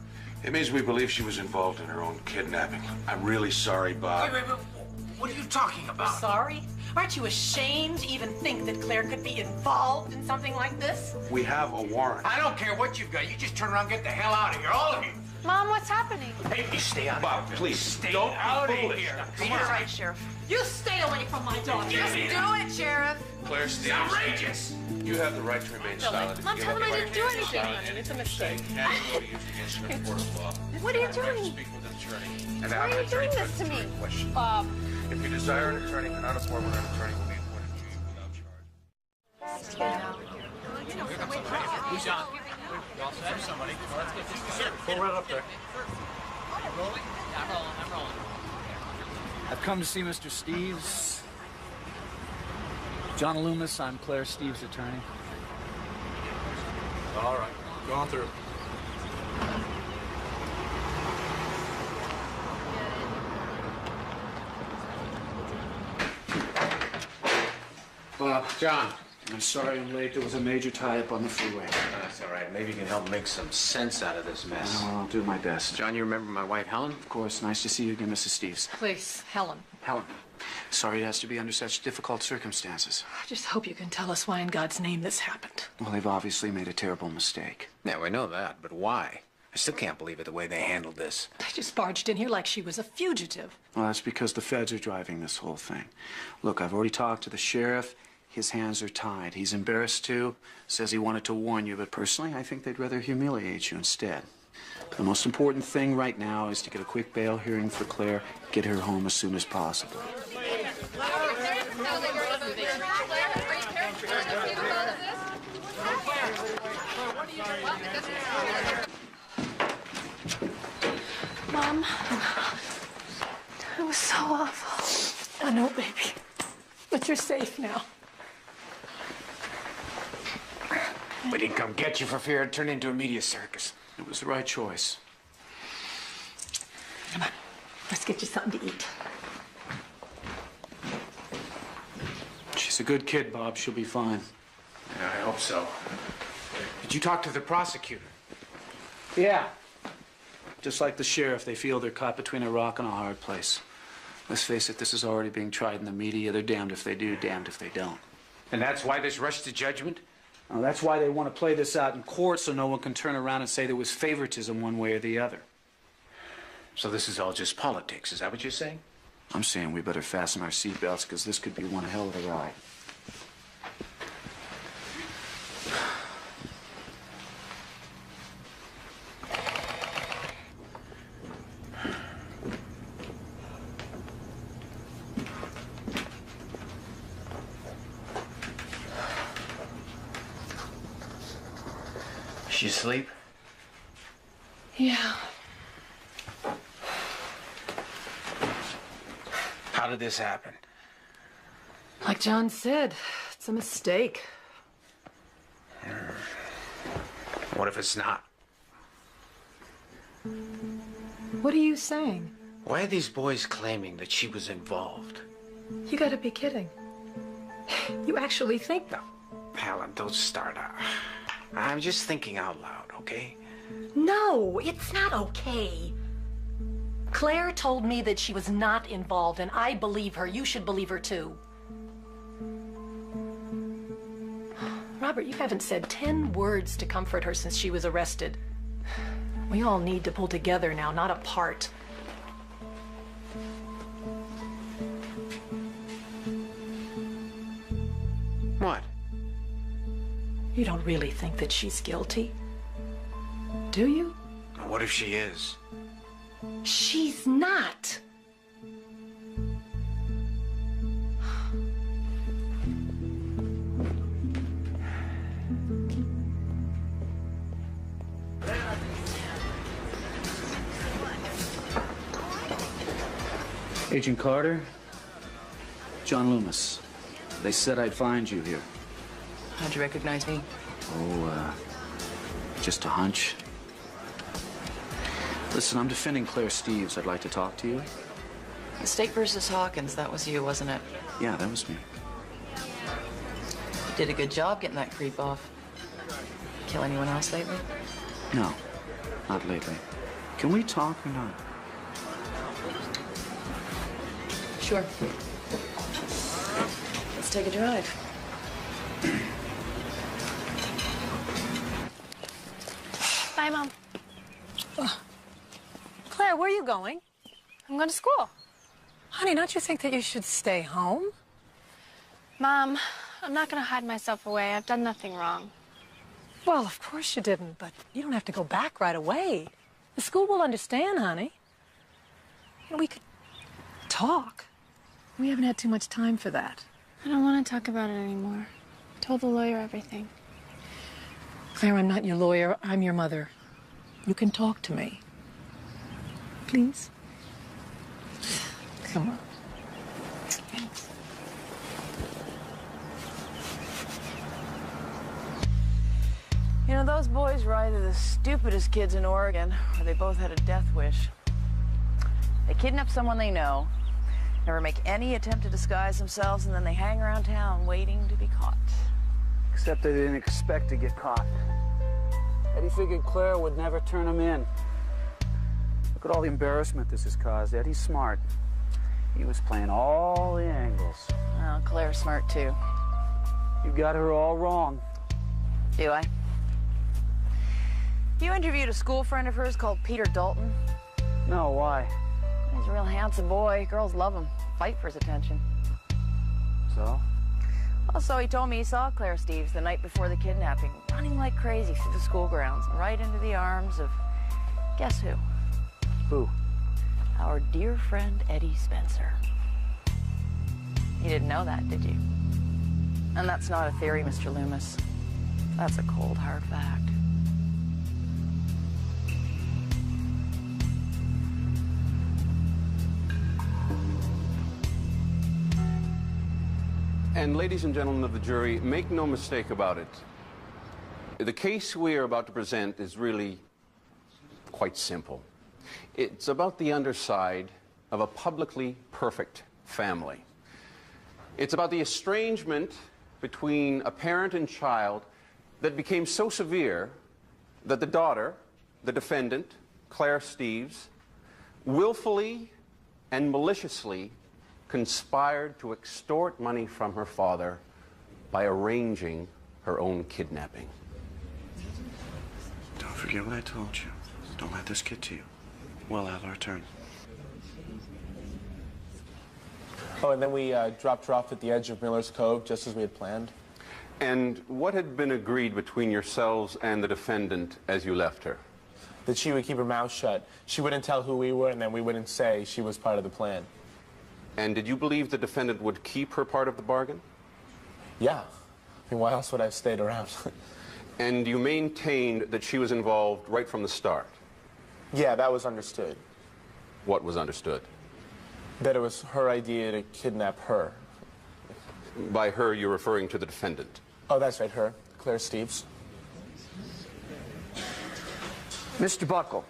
It means we believe she was involved in her own kidnapping. I'm really sorry, Bob. Wait. What are you talking about? Sorry? Aren't you ashamed to even think that Claire could be involved in something like this? We have a warrant. I don't care what you've got. You just turn around and get the hell out of here, all of you. Mom, what's happening? Hey, you stay out of Bob, here. please, Stay don't out be of foolish. here. You're right, Sheriff. You stay away from my daughter. Just do it, Sheriff. Claire, It's stay. outrageous. You have the right to remain silent. Mom, tell him I didn't do anything. It's a mistake. What are you doing? And Why are you doing this to me? Bob. If you desire an attorney, cannot afford one, an attorney will be appointed to you without charge. Who's on? You all set? Somebody. Let's get this. Pull right up there. Are you rolling? Yeah, I'm rolling. I've come to see Mr. Steves. John Loomis, I'm Claire Steves' attorney. All right. Go on through. John. I'm sorry I'm late. There was a major tie-up on the freeway. That's all right. Maybe you can help make some sense out of this mess. Well, I'll do my best. John, you remember my wife, Helen? Of course. Nice to see you again, Mrs. Steves. Please, Helen. Helen, sorry it has to be under such difficult circumstances. I just hope you can tell us why in God's name this happened. Well, they've obviously made a terrible mistake. Yeah, we know that, but why? I still can't believe it the way they handled this. They just barged in here like she was a fugitive. Well, that's because the feds are driving this whole thing. Look, I've already talked to the sheriff. His hands are tied. He's embarrassed too. Says he wanted to warn you, but personally, I think they'd rather humiliate you instead. The most important thing right now is to get a quick bail hearing for Claire, get her home as soon as possible. Mom, it was so awful. I know, baby. But you're safe now. We didn't come get you for fear it turned into a media circus. It was the right choice. Come on, let's get you something to eat. She's a good kid, Bob. She'll be fine. Yeah, I hope so. Did you talk to the prosecutor? Yeah. Just like the sheriff, they feel they're caught between a rock and a hard place. Let's face it, this is already being tried in the media. They're damned if they do, damned if they don't. And that's why this rush to judgment? Well, that's why they want to play this out in court so no one can turn around and say there was favoritism one way or the other. So this is all just politics, is that what you're saying? I'm saying we better fasten our seatbelts because this could be one hell of a ride. She asleep? Yeah. How did this happen? Like John said, it's a mistake. What if it's not? What are you saying? Why are these boys claiming that she was involved? You gotta be kidding. You actually think that? Helen, don't start out. I'm just thinking out loud, okay? No, it's not okay. Claire told me that she was not involved, and I believe her. You should believe her, too. Robert, you haven't said 10 words to comfort her since she was arrested. We all need to pull together now, not apart. What? You don't really think that she's guilty, do you? What if she is? She's not. Agent Carter, John Loomis. They said I'd find you here. How'd you recognize me? Oh, just a hunch. Listen, I'm defending Claire Steves. I'd like to talk to you. The State versus Hawkins, that was you, wasn't it? Yeah, that was me. You did a good job getting that creep off. Kill anyone else lately? No, not lately. Can we talk or not? Sure. Let's take a drive. Bye, Mom. Claire, where are you going? I'm going to school. Honey, don't you think that you should stay home? Mom, I'm not going to hide myself away. I've done nothing wrong. Well, of course you didn't, but you don't have to go back right away. The school will understand, honey. You know, we could talk. We haven't had too much time for that. I don't want to talk about it anymore. I told the lawyer everything. Claire, I'm not your lawyer. I'm your mother. You can talk to me. Please? Come on. Thanks. You know, those boys were either the stupidest kids in Oregon, or they both had a death wish. They kidnap someone they know, never make any attempt to disguise themselves, and then they hang around town waiting to be caught. Except they didn't expect to get caught. Eddie figured Claire would never turn him in. Look at all the embarrassment this has caused. Eddie's smart. He was playing all the angles. Oh, Claire's smart, too. You got her all wrong. Do I? You interviewed a school friend of hers called Peter Dalton. No, why? He's a real handsome boy. Girls love him. Fight for his attention. So? Well, so he told me he saw Claire Steves the night before the kidnapping, running like crazy through the school grounds, right into the arms of, guess who? Who? Our dear friend Eddie Spencer. You didn't know that, did you? And that's not a theory, Mr. Loomis. That's a cold, hard fact. And ladies and gentlemen of the jury, make no mistake about it. The case we are about to present is really quite simple. It's about the underside of a publicly perfect family. It's about the estrangement between a parent and child that became so severe that the daughter, the defendant, Claire Steves, willfully and maliciously conspired to extort money from her father by arranging her own kidnapping. Don't forget what I told you. Don't let this get to you. Well, Al, our turn. Oh, and then we dropped her off at the edge of Miller's Cove, just as we had planned. And what had been agreed between yourselves and the defendant as you left her? That she would keep her mouth shut. She wouldn't tell who we were, and then we wouldn't say she was part of the plan. And did you believe the defendant would keep her part of the bargain? Yeah. I mean, why else would I have stayed around? And you maintained that she was involved right from the start? Yeah, that was understood. What was understood? That it was her idea to kidnap her. By her, you're referring to the defendant? Oh, that's right, her. Claire Steves. Mr. Buckle,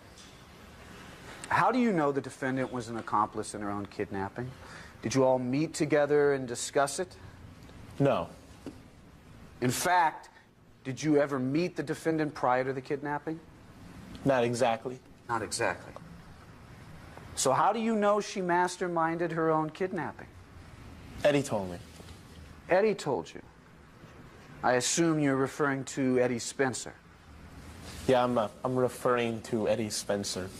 how do you know the defendant was an accomplice in her own kidnapping? Did you all meet together and discuss it? No. In fact, did you ever meet the defendant prior to the kidnapping? Not exactly. Not exactly. So how do you know she masterminded her own kidnapping? Eddie told me. Eddie told you? I assume you're referring to Eddie Spencer. Yeah, I'm referring to Eddie Spencer.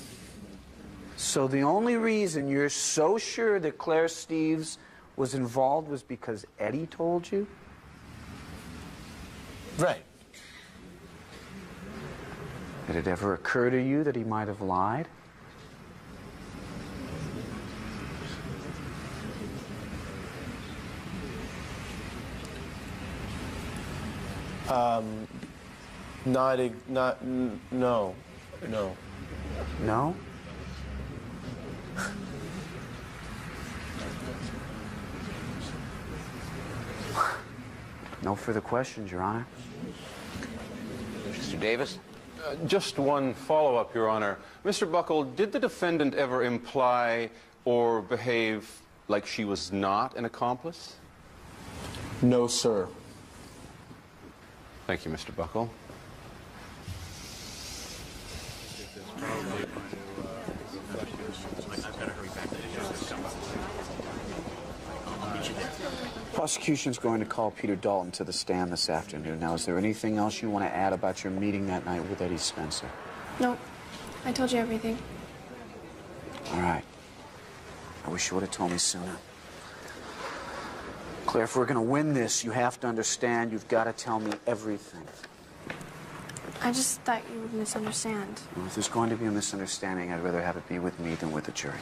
So the only reason you're so sure that Claire Steves was involved was because Eddie told you? Right. Did it ever occur to you that he might have lied? No. No? No further questions, Your Honor. Mr. Davis? Just one follow-up, Your Honor. Mr. Buckle, did the defendant ever imply or behave like she was not an accomplice? No, sir. Thank you, Mr. Buckle. Prosecution's going to call Peter Dalton to the stand this afternoon. Now, is there anything else you want to add about your meeting that night with Eddie Spencer? Nope. I told you everything. All right. I wish you would have told me sooner. Claire, if we're going to win this, you have to understand you've got to tell me everything. I just thought you would misunderstand. Well, if there's going to be a misunderstanding, I'd rather have it be with me than with the jury.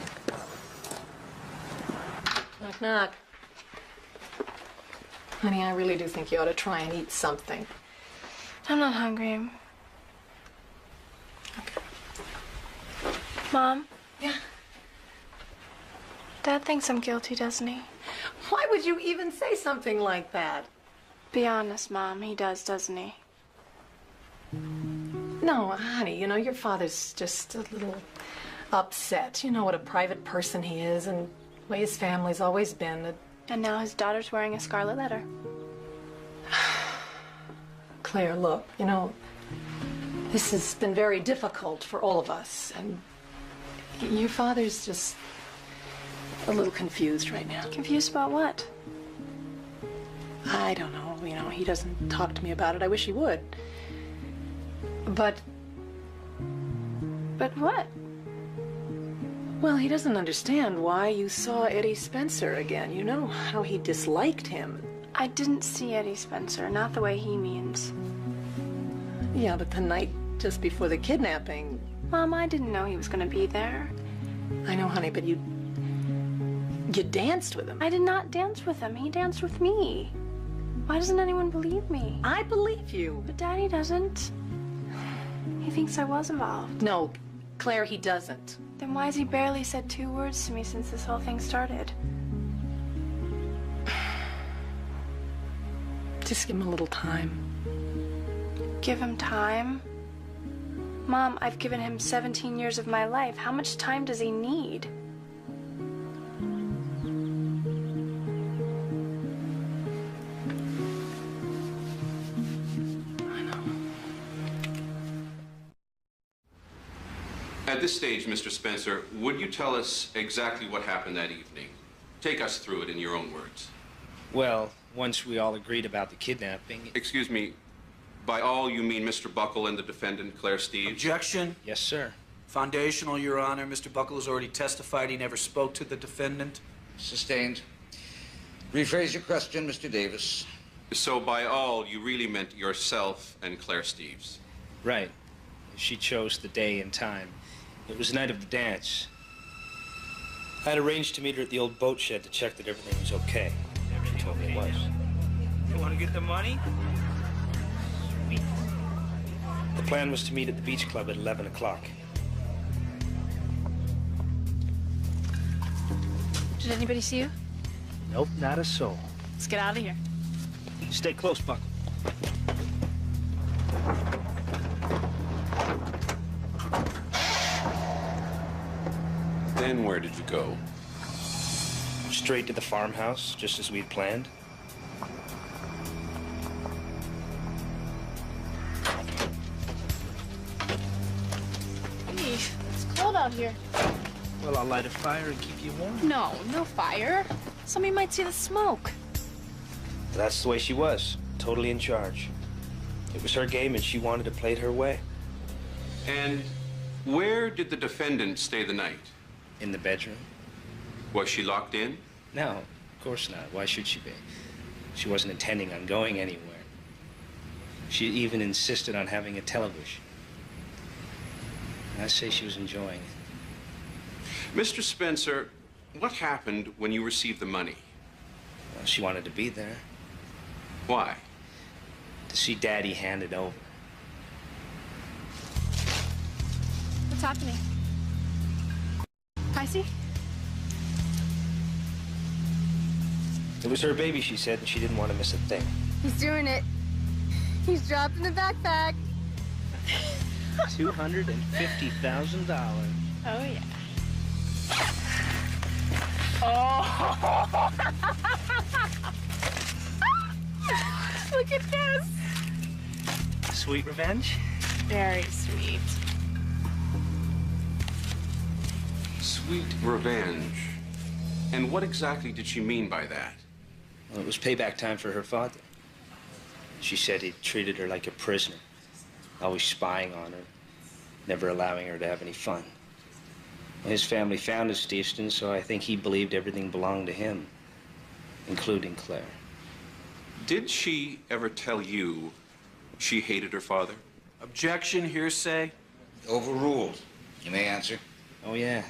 Knock, knock. Honey, I really do think you ought to try and eat something. I'm not hungry. Okay. Mom? Yeah? Dad thinks I'm guilty, doesn't he? Why would you even say something like that? Be honest, Mom. He does, doesn't he? No, honey, you know, your father's just a little upset. You know what a private person he is and the way his family's always been. And now his daughter's wearing a scarlet letter. Claire, look, you know, this has been very difficult for all of us, and your father's just a little confused right now. Confused about what? I don't know, you know, he doesn't talk to me about it. I wish he would. But what? Well, he doesn't understand why you saw Eddie Spencer again. You know how he disliked him. I didn't see Eddie Spencer, not the way he means. Yeah, but the night just before the kidnapping. Mom, I didn't know he was going to be there. I know, honey, but you danced with him. I did not dance with him. He danced with me. Why doesn't anyone believe me? I believe you. But Daddy doesn't. He thinks I was involved. No, Claire, he doesn't. Then why has he barely said 2 words to me since this whole thing started? Just give him a little time. Give him time? Mom, I've given him 17 years of my life. How much time does he need? At this stage, Mr. Spencer, would you tell us exactly what happened that evening? Take us through it in your own words. Well, once we all agreed about the kidnapping... Excuse me, by all you mean Mr. Buckle and the defendant, Claire Steeves? Objection. Yes, sir. Foundational, Your Honor. Mr. Buckle has already testified he never spoke to the defendant. Sustained. Rephrase your question, Mr. Davis. So by all, you really meant yourself and Claire Steeves? Right. She chose the day and time. It was the night of the dance. I had arranged to meet her at the old boat shed to check that everything was okay. She told me it was. You want to get the money? Sweet. The plan was to meet at the beach club at 11 o'clock. Did anybody see you? Nope, not a soul. Let's get out of here. Stay close, Buckle. Then where did you go? Straight to the farmhouse, just as we'd planned. Hey, it's cold out here. Well, I'll light a fire and keep you warm. No, no fire. Somebody might see the smoke. That's the way she was, totally in charge. It was her game and she wanted to play it her way. And where did the defendant stay the night? In the bedroom. Was she locked in? No, of course not. Why should she be? She wasn't intending on going anywhere. She even insisted on having a television. I say she was enjoying it. Mr. Spencer, what happened when you received the money? Well, she wanted to be there. Why? To see Daddy hand it over. What's happening? Pricey? It was her baby, she said, and she didn't want to miss a thing. He's doing it. He's dropping the backpack. $250,000. Oh, yeah. Oh! Look at this. Sweet revenge? Very sweet. Sweet revenge. And what exactly did she mean by that? Well, it was payback time for her father. She said he treated her like a prisoner, always spying on her, never allowing her to have any fun. His family founded Steveston, so I think he believed everything belonged to him, including Claire. Did she ever tell you she hated her father? Objection, hearsay. Overruled. You may answer. Oh, yeah.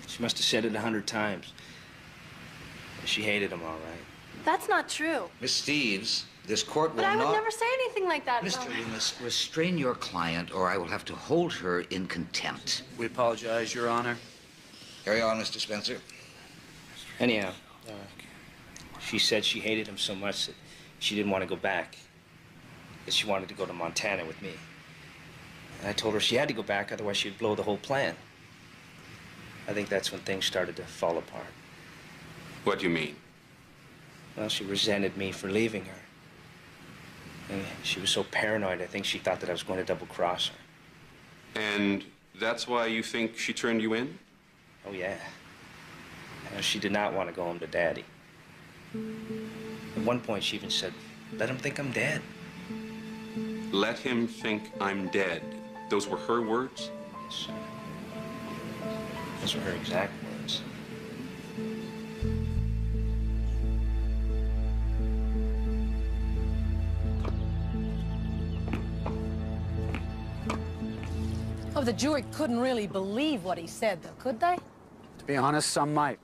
She must have said it 100 times. She hated him, all right. That's not true. Miss Steves, this court will But I would not... never say anything like that. Mister, you must restrain your client, or I will have to hold her in contempt. We apologize, Your Honor. Carry on, Mr. Spencer. Anyhow, she said she hated him so much that she didn't want to go back. That she wanted to go to Montana with me. And I told her she had to go back, otherwise she'd blow the whole plan. I think that's when things started to fall apart. What do you mean? Well, she resented me for leaving her. And she was so paranoid, I think she thought that I was going to double-cross her. And that's why you think she turned you in? Oh, yeah. She did not want to go home to Daddy. At one point, she even said, "Let him think I'm dead." Let him think I'm dead. Those were her words? Yes, sir. Those were her exact words. Oh, the jury couldn't really believe what he said, though, could they? To be honest, some might.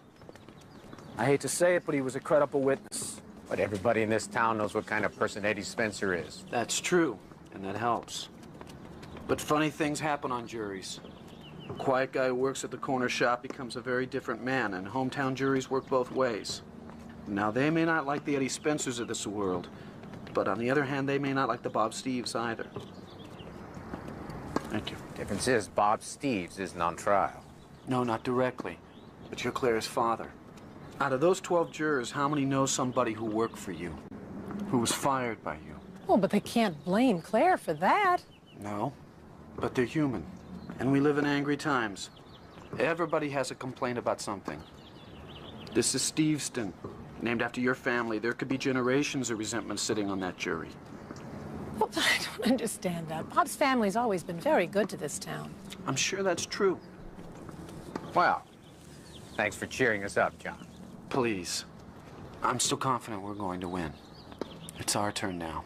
I hate to say it, but he was a credible witness. But everybody in this town knows what kind of person Eddie Spencer is. That's true, and that helps. But funny things happen on juries. A quiet guy who works at the corner shop becomes a very different man, and hometown juries work both ways. Now, they may not like the Eddie Spencers of this world, but on the other hand, they may not like the Bob Steves either. Thank you. Difference is, Bob Steves isn't on trial. No, not directly, but you're Claire's father. Out of those 12 jurors, how many know somebody who worked for you, who was fired by you? Oh, but they can't blame Claire for that. No, but they're human, and we live in angry times. Everybody has a complaint about something. This is Steveston, named after your family. There could be generations of resentment sitting on that jury. Well, I don't understand that. Bob's family's always been very good to this town. I'm sure that's true. Well, thanks for cheering us up, John. Please. I'm still confident we're going to win. It's our turn now.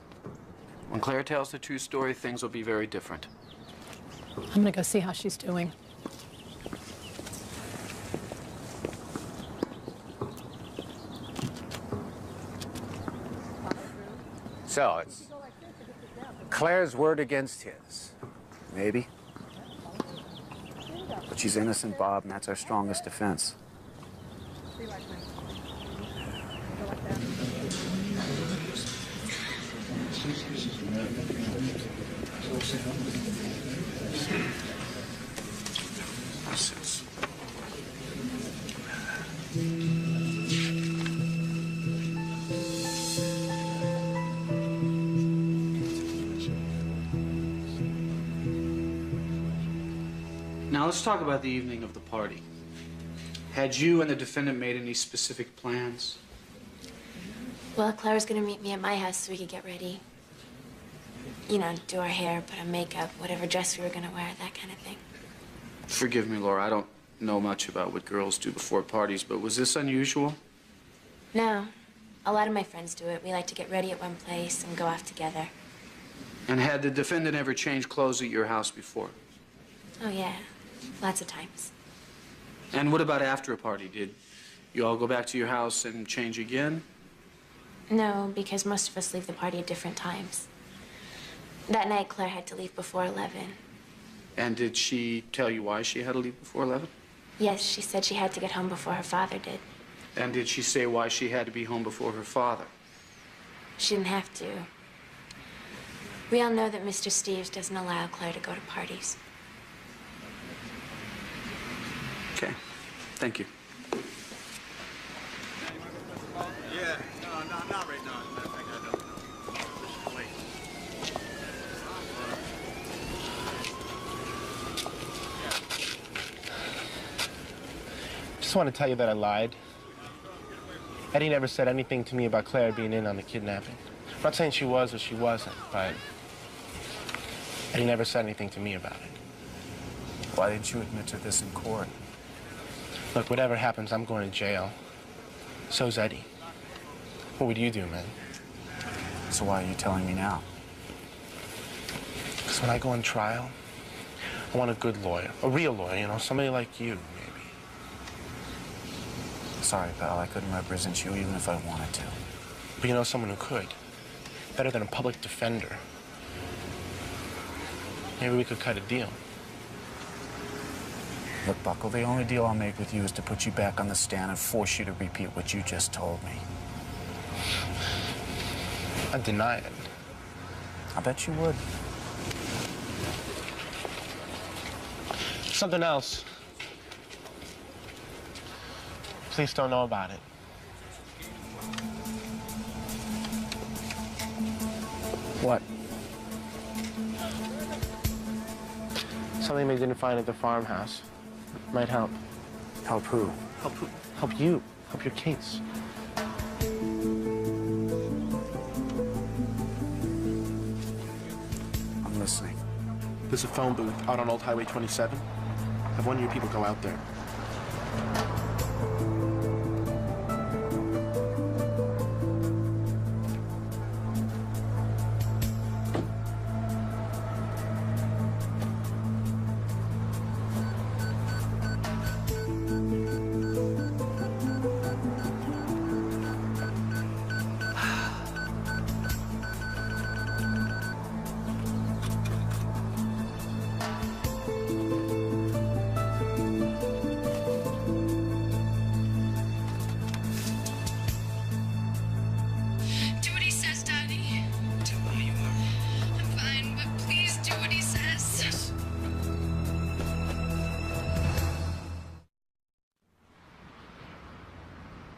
When Claire tells the true story, things will be very different. I'm gonna go see how she's doing. So, it's Claire's word against his. Maybe. But she's innocent, Bob, and that's our strongest defense. Now let's talk about the evening of the party. Had you and the defendant made any specific plans? Well, Claire was gonna meet me at my house so we could get ready. You know, do our hair, put on makeup, whatever dress we were gonna wear, that kind of thing. Forgive me, Laura, I don't know much about what girls do before parties, but was this unusual? No. A lot of my friends do it. We like to get ready at one place and go off together. And had the defendant ever changed clothes at your house before? Oh, yeah. Lots of times. And what about after a party? Did you all go back to your house and change again? No, because most of us leave the party at different times. That night, Claire had to leave before 11. And did she tell you why she had to leave before 11? Yes, she said she had to get home before her father did. And did she say why she had to be home before her father? She didn't have to. We all know that Mr. Steves doesn't allow Claire to go to parties. Okay. Thank you. Yeah, no, not right now. As a matter of fact, I don't know. This is late. Just want to tell you that I lied. Eddie never said anything to me about Claire being in on the kidnapping. I'm not saying she was or she wasn't, but Eddie never said anything to me about it. Why didn't you admit to this in court? Look, whatever happens, I'm going to jail. So's Eddie. What would you do, man? So why are you telling me now? Because when I go on trial, I want a good lawyer, a real lawyer, you know, somebody like you, maybe. Sorry, pal, I couldn't represent you even if I wanted to. But you know someone who could. Better than a public defender. Maybe we could cut a deal. Look, Buckle, the only deal I'll make with you is to put you back on the stand and force you to repeat what you just told me. I'd deny it. I bet you would. Something else. Please don't know about it. What? Something they didn't find at the farmhouse. Might help. Help who? Help who? Help you. Help your case. I'm listening. There's a phone booth out on Old Highway 27. Have one of your people go out there.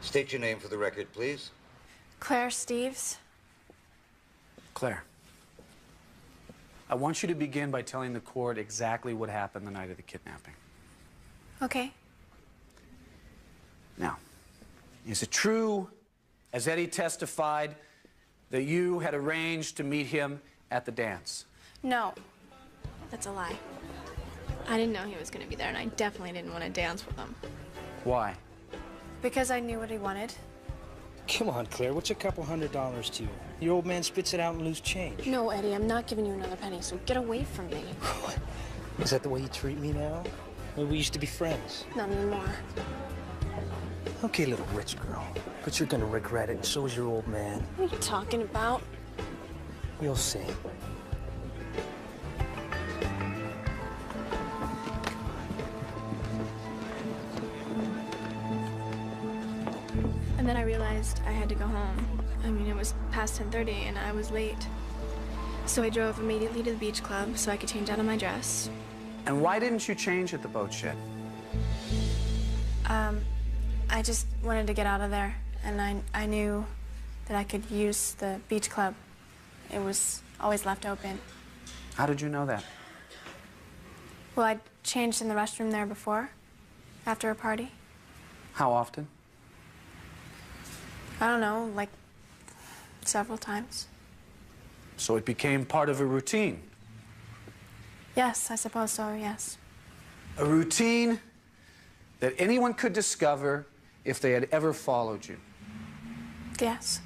State your name for the record, please. Claire Steves. Claire, I want you to begin by telling the court exactly what happened the night of the kidnapping. Okay. Now, is it true, as Eddie testified, that you had arranged to meet him at the dance? No, that's a lie. I didn't know he was going to be there, and I definitely didn't want to dance with him. Why? Because I knew what he wanted. Come on, Claire, what's a couple $100 to you? Your old man spits it out and lose change. No, Eddie, I'm not giving you another penny, so get away from me. Is that the way you treat me now? Well, we used to be friends. Not anymore. Okay, little rich girl, but you're gonna regret it, and so is your old man. What are you talking about? You'll see. And then I realized I had to go home. I mean, it was past 10:30 and I was late. So I drove immediately to the beach club so I could change out of my dress. And why didn't you change at the boat shed? I just wanted to get out of there, and I knew that I could use the beach club. It was always left open. How did you know that? Well, I changed in the restroom there before, after a party. How often? I don't know, like several times. So it became part of a routine. Yes, I suppose so, yes. A routine that anyone could discover if they had ever followed you. Yes.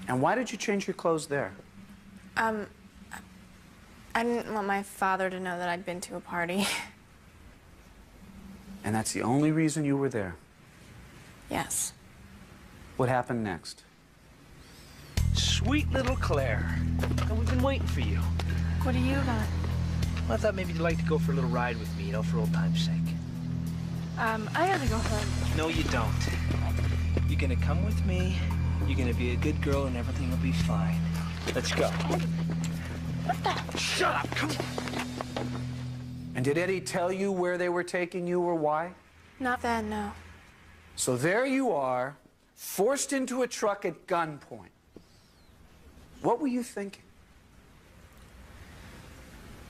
And why did you change your clothes there? I didn't want my father to know that I'd been to a party. And that's the only reason you were there? Yes. What happened next? Sweet little Claire. And we've been waiting for you. What do you got? Well, I thought maybe you'd like to go for a little ride with me, you know, for old time's sake. I gotta go home. No, you don't. You're gonna come with me, you're gonna be a good girl, and everything will be fine. Let's go. Shut up, come on. And did Eddie tell you where they were taking you or why? Not that, no. So there you are, forced into a truck at gunpoint. What were you thinking?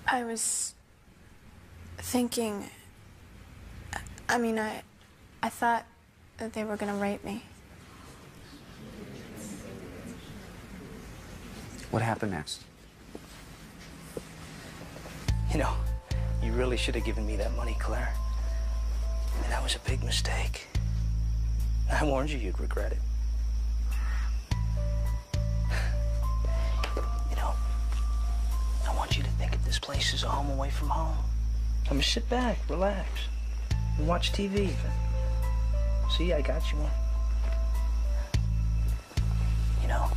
I was thinking... I thought that they were gonna rape me. What happened next? You know, you really should have given me that money, Claire. And that was a big mistake. I warned you you'd regret it. You know, I want you to think of this place as a home away from home. I'm gonna sit back, relax, and watch TV. See, I got you one. You know,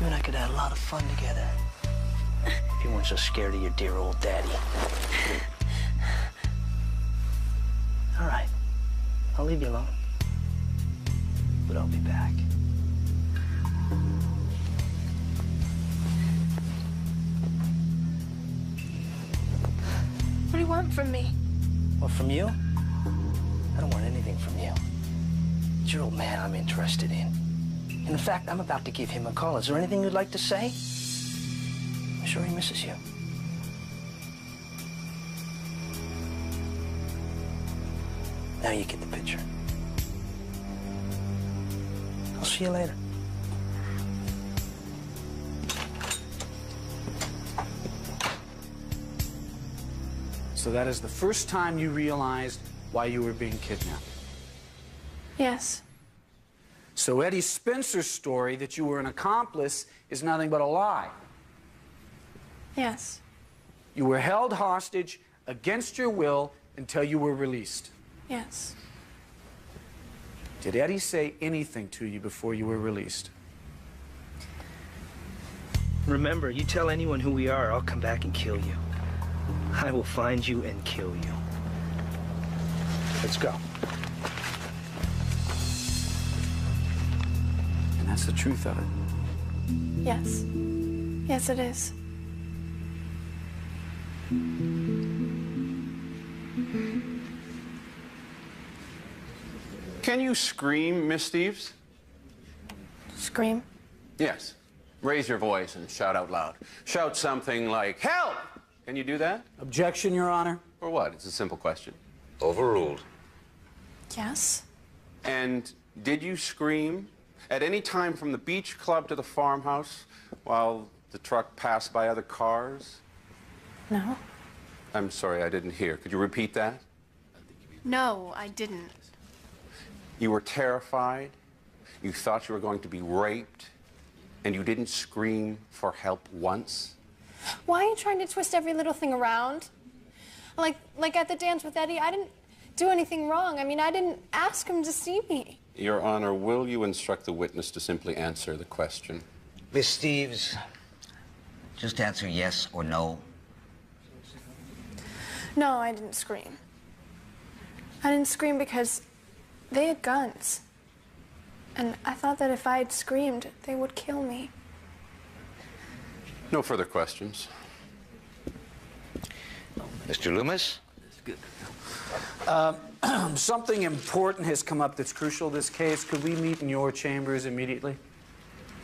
you and I could have a lot of fun together. If you weren't so scared of your dear old daddy. All right, I'll leave you alone. But I'll be back. What do you want from me? Well, from you? I don't want anything from you. It's your old man I'm interested in. And in fact, I'm about to give him a call. Is there anything you'd like to say? I'm sure he misses you. Now you get the picture. I'll see you later. So that is the first time you realized why you were being kidnapped. Yes. So Eddie Spencer's story that you were an accomplice is nothing but a lie. Yes. You were held hostage against your will until you were released. Yes. Did Eddie say anything to you before you were released? Remember, you tell anyone who we are, I'll come back and kill you. I will find you and kill you. Let's go. And that's the truth of it. Yes. Yes, it is. Can you scream, Miss Steves? Scream? Yes. Raise your voice and shout out loud. Shout something like, help! Can you do that? Objection, Your Honor. Or what? It's a simple question. Overruled. Yes. And did you scream at any time from the beach club to the farmhouse while the truck passed by other cars? No. I'm sorry, I didn't hear. Could you repeat that? No, I didn't. You were terrified, you thought you were going to be raped, and you didn't scream for help once? Why are you trying to twist every little thing around? Like at the dance with Eddie, I didn't do anything wrong. I didn't ask him to see me. Your Honor, will you instruct the witness to simply answer the question? Miss Steves, just answer yes or no. No, I didn't scream. I didn't scream because they had guns. And I thought that if I had screamed, they would kill me. No further questions. Mr. Loomis? Something important has come up that's crucial to this case. Could we meet in your chambers immediately?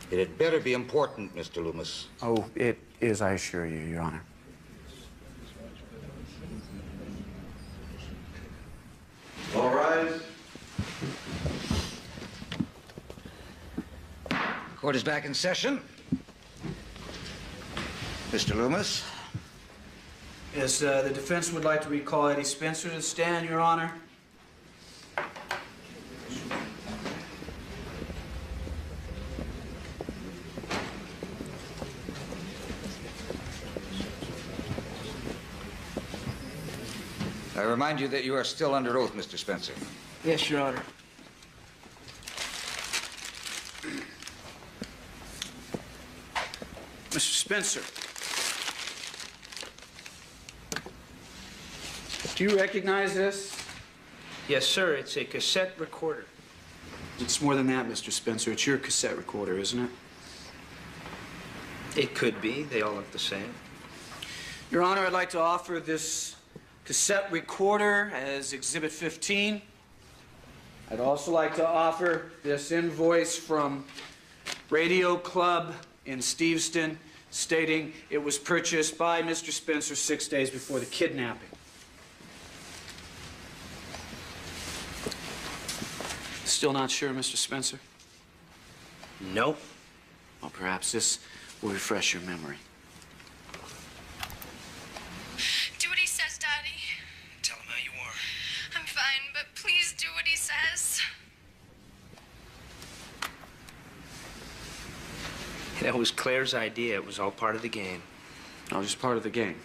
It had better be important, Mr. Loomis. Oh, it is, I assure you, Your Honor. All rise. Court is back in session. Mr. Loomis? Yes, the defense would like to recall Eddie Spencer to the stand, Your Honor. I remind you that you are still under oath, Mr. Spencer. Yes, Your Honor. Mr. Spencer. Do you recognize this? Yes, sir. It's a cassette recorder. It's more than that, Mr. Spencer. It's your cassette recorder, isn't it? It could be. They all look the same. Your Honor, I'd like to offer this cassette recorder as Exhibit 15. I'd also like to offer this invoice from Radio Club in Steveston stating it was purchased by Mr. Spencer 6 days before the kidnapping. Still not sure, Mr. Spencer? No. Well, perhaps this will refresh your memory. Do what he says, Daddy. Tell him how you are. I'm fine, but please do what he says. It was Claire's idea. It was all part of the game. Oh, just part of the game.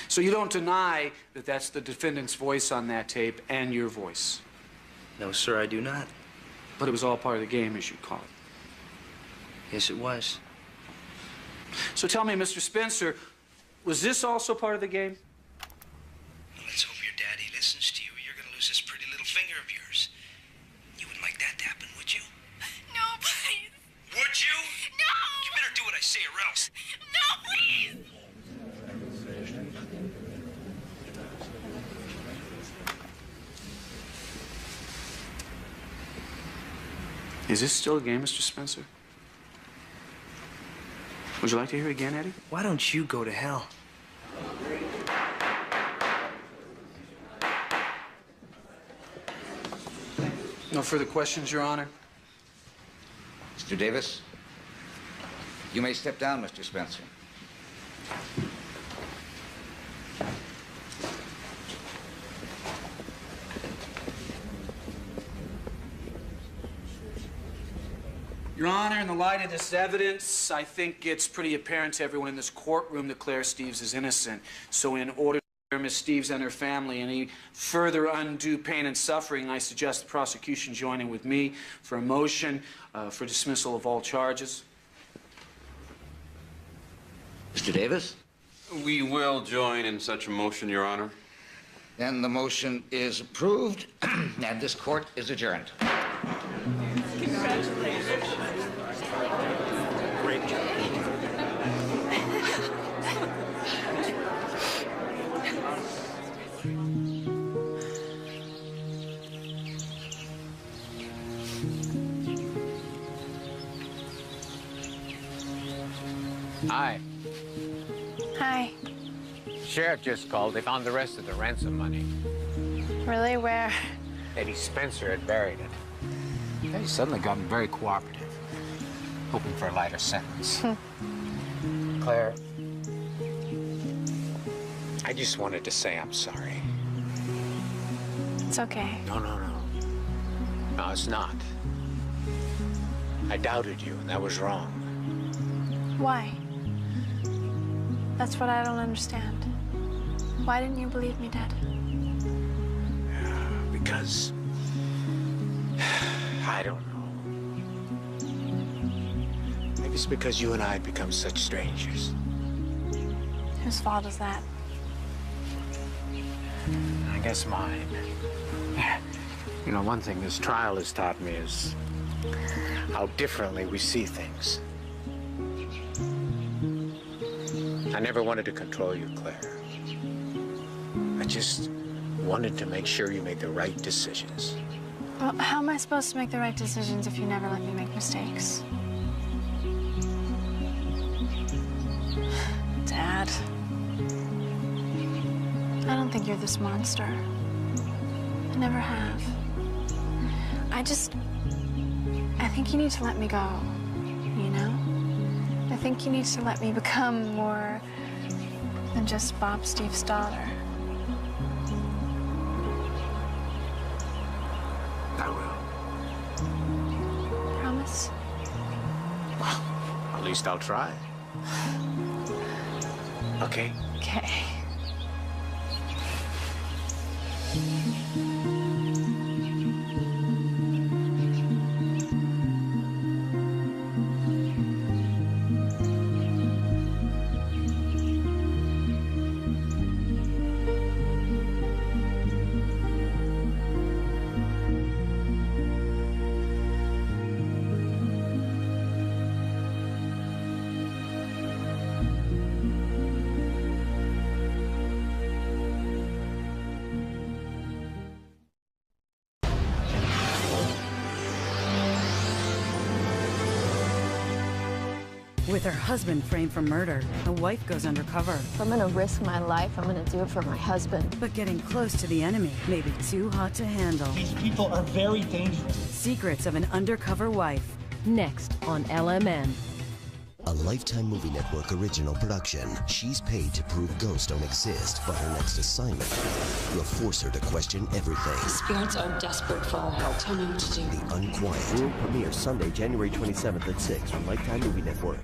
So you don't deny that that's the defendant's voice on that tape and your voice? No, sir, I do not. But it was all part of the game, as you call it. Yes, it was. So tell me, Mr. Spencer, was this also part of the game? Let's hope your daddy listens to you, or you're gonna lose this pretty little finger of yours. You wouldn't like that to happen, would you? No, please. Would you? No! You better do what I say or else. No, please! Is this still a game, Mr. Spencer? Would you like to hear it again, Eddie? Why don't you go to hell? No further questions, Your Honor? Mr. Davis, you may step down, Mr. Spencer. Your Honor, in the light of this evidence, I think it's pretty apparent to everyone in this courtroom that Claire Steves is innocent. So in order to spare Miss Steves and her family any further undue pain and suffering, I suggest the prosecution joining with me for a motion for dismissal of all charges. Mr. Davis? We will join in such a motion, Your Honor. Then the motion is approved, and this court is adjourned. Congratulations. Great job. Hi. Hi. Sheriff just called. They found the rest of the ransom money. Really? Where? Eddie Spencer had buried it. Eddie suddenly gotten very cooperative, hoping for a lighter sentence. Claire, I just wanted to say I'm sorry. It's okay. No. No, it's not. I doubted you, and that was wrong. Why? That's what I don't understand. Why didn't you believe me, Dad? Because I don't know. Maybe it's because you and I had become such strangers. Whose fault is that? I guess mine. You know, one thing this trial has taught me is how differently we see things. I never wanted to control you, Claire. I just wanted to make sure you made the right decisions. Well, how am I supposed to make the right decisions if you never let me make mistakes? Dad. I don't think you're this monster. I never have. I think you need to let me go, you know? I think you need to let me become more than just Bob Steve's daughter. I will. Promise? Well, at least I'll try. Okay? Okay. With her husband framed for murder, the wife goes undercover. If I'm gonna risk my life, I'm gonna do it for my husband. But getting close to the enemy may be too hot to handle. These people are very dangerous. Secrets of an undercover wife. Next on LMN. A Lifetime Movie Network original production. She's paid to prove ghosts don't exist, but her next assignment will force her to question everything. Spirits are desperate for our help. Tell me what to do. The Unquiet. World premiere Sunday, January 27th at 6 on Lifetime Movie Network.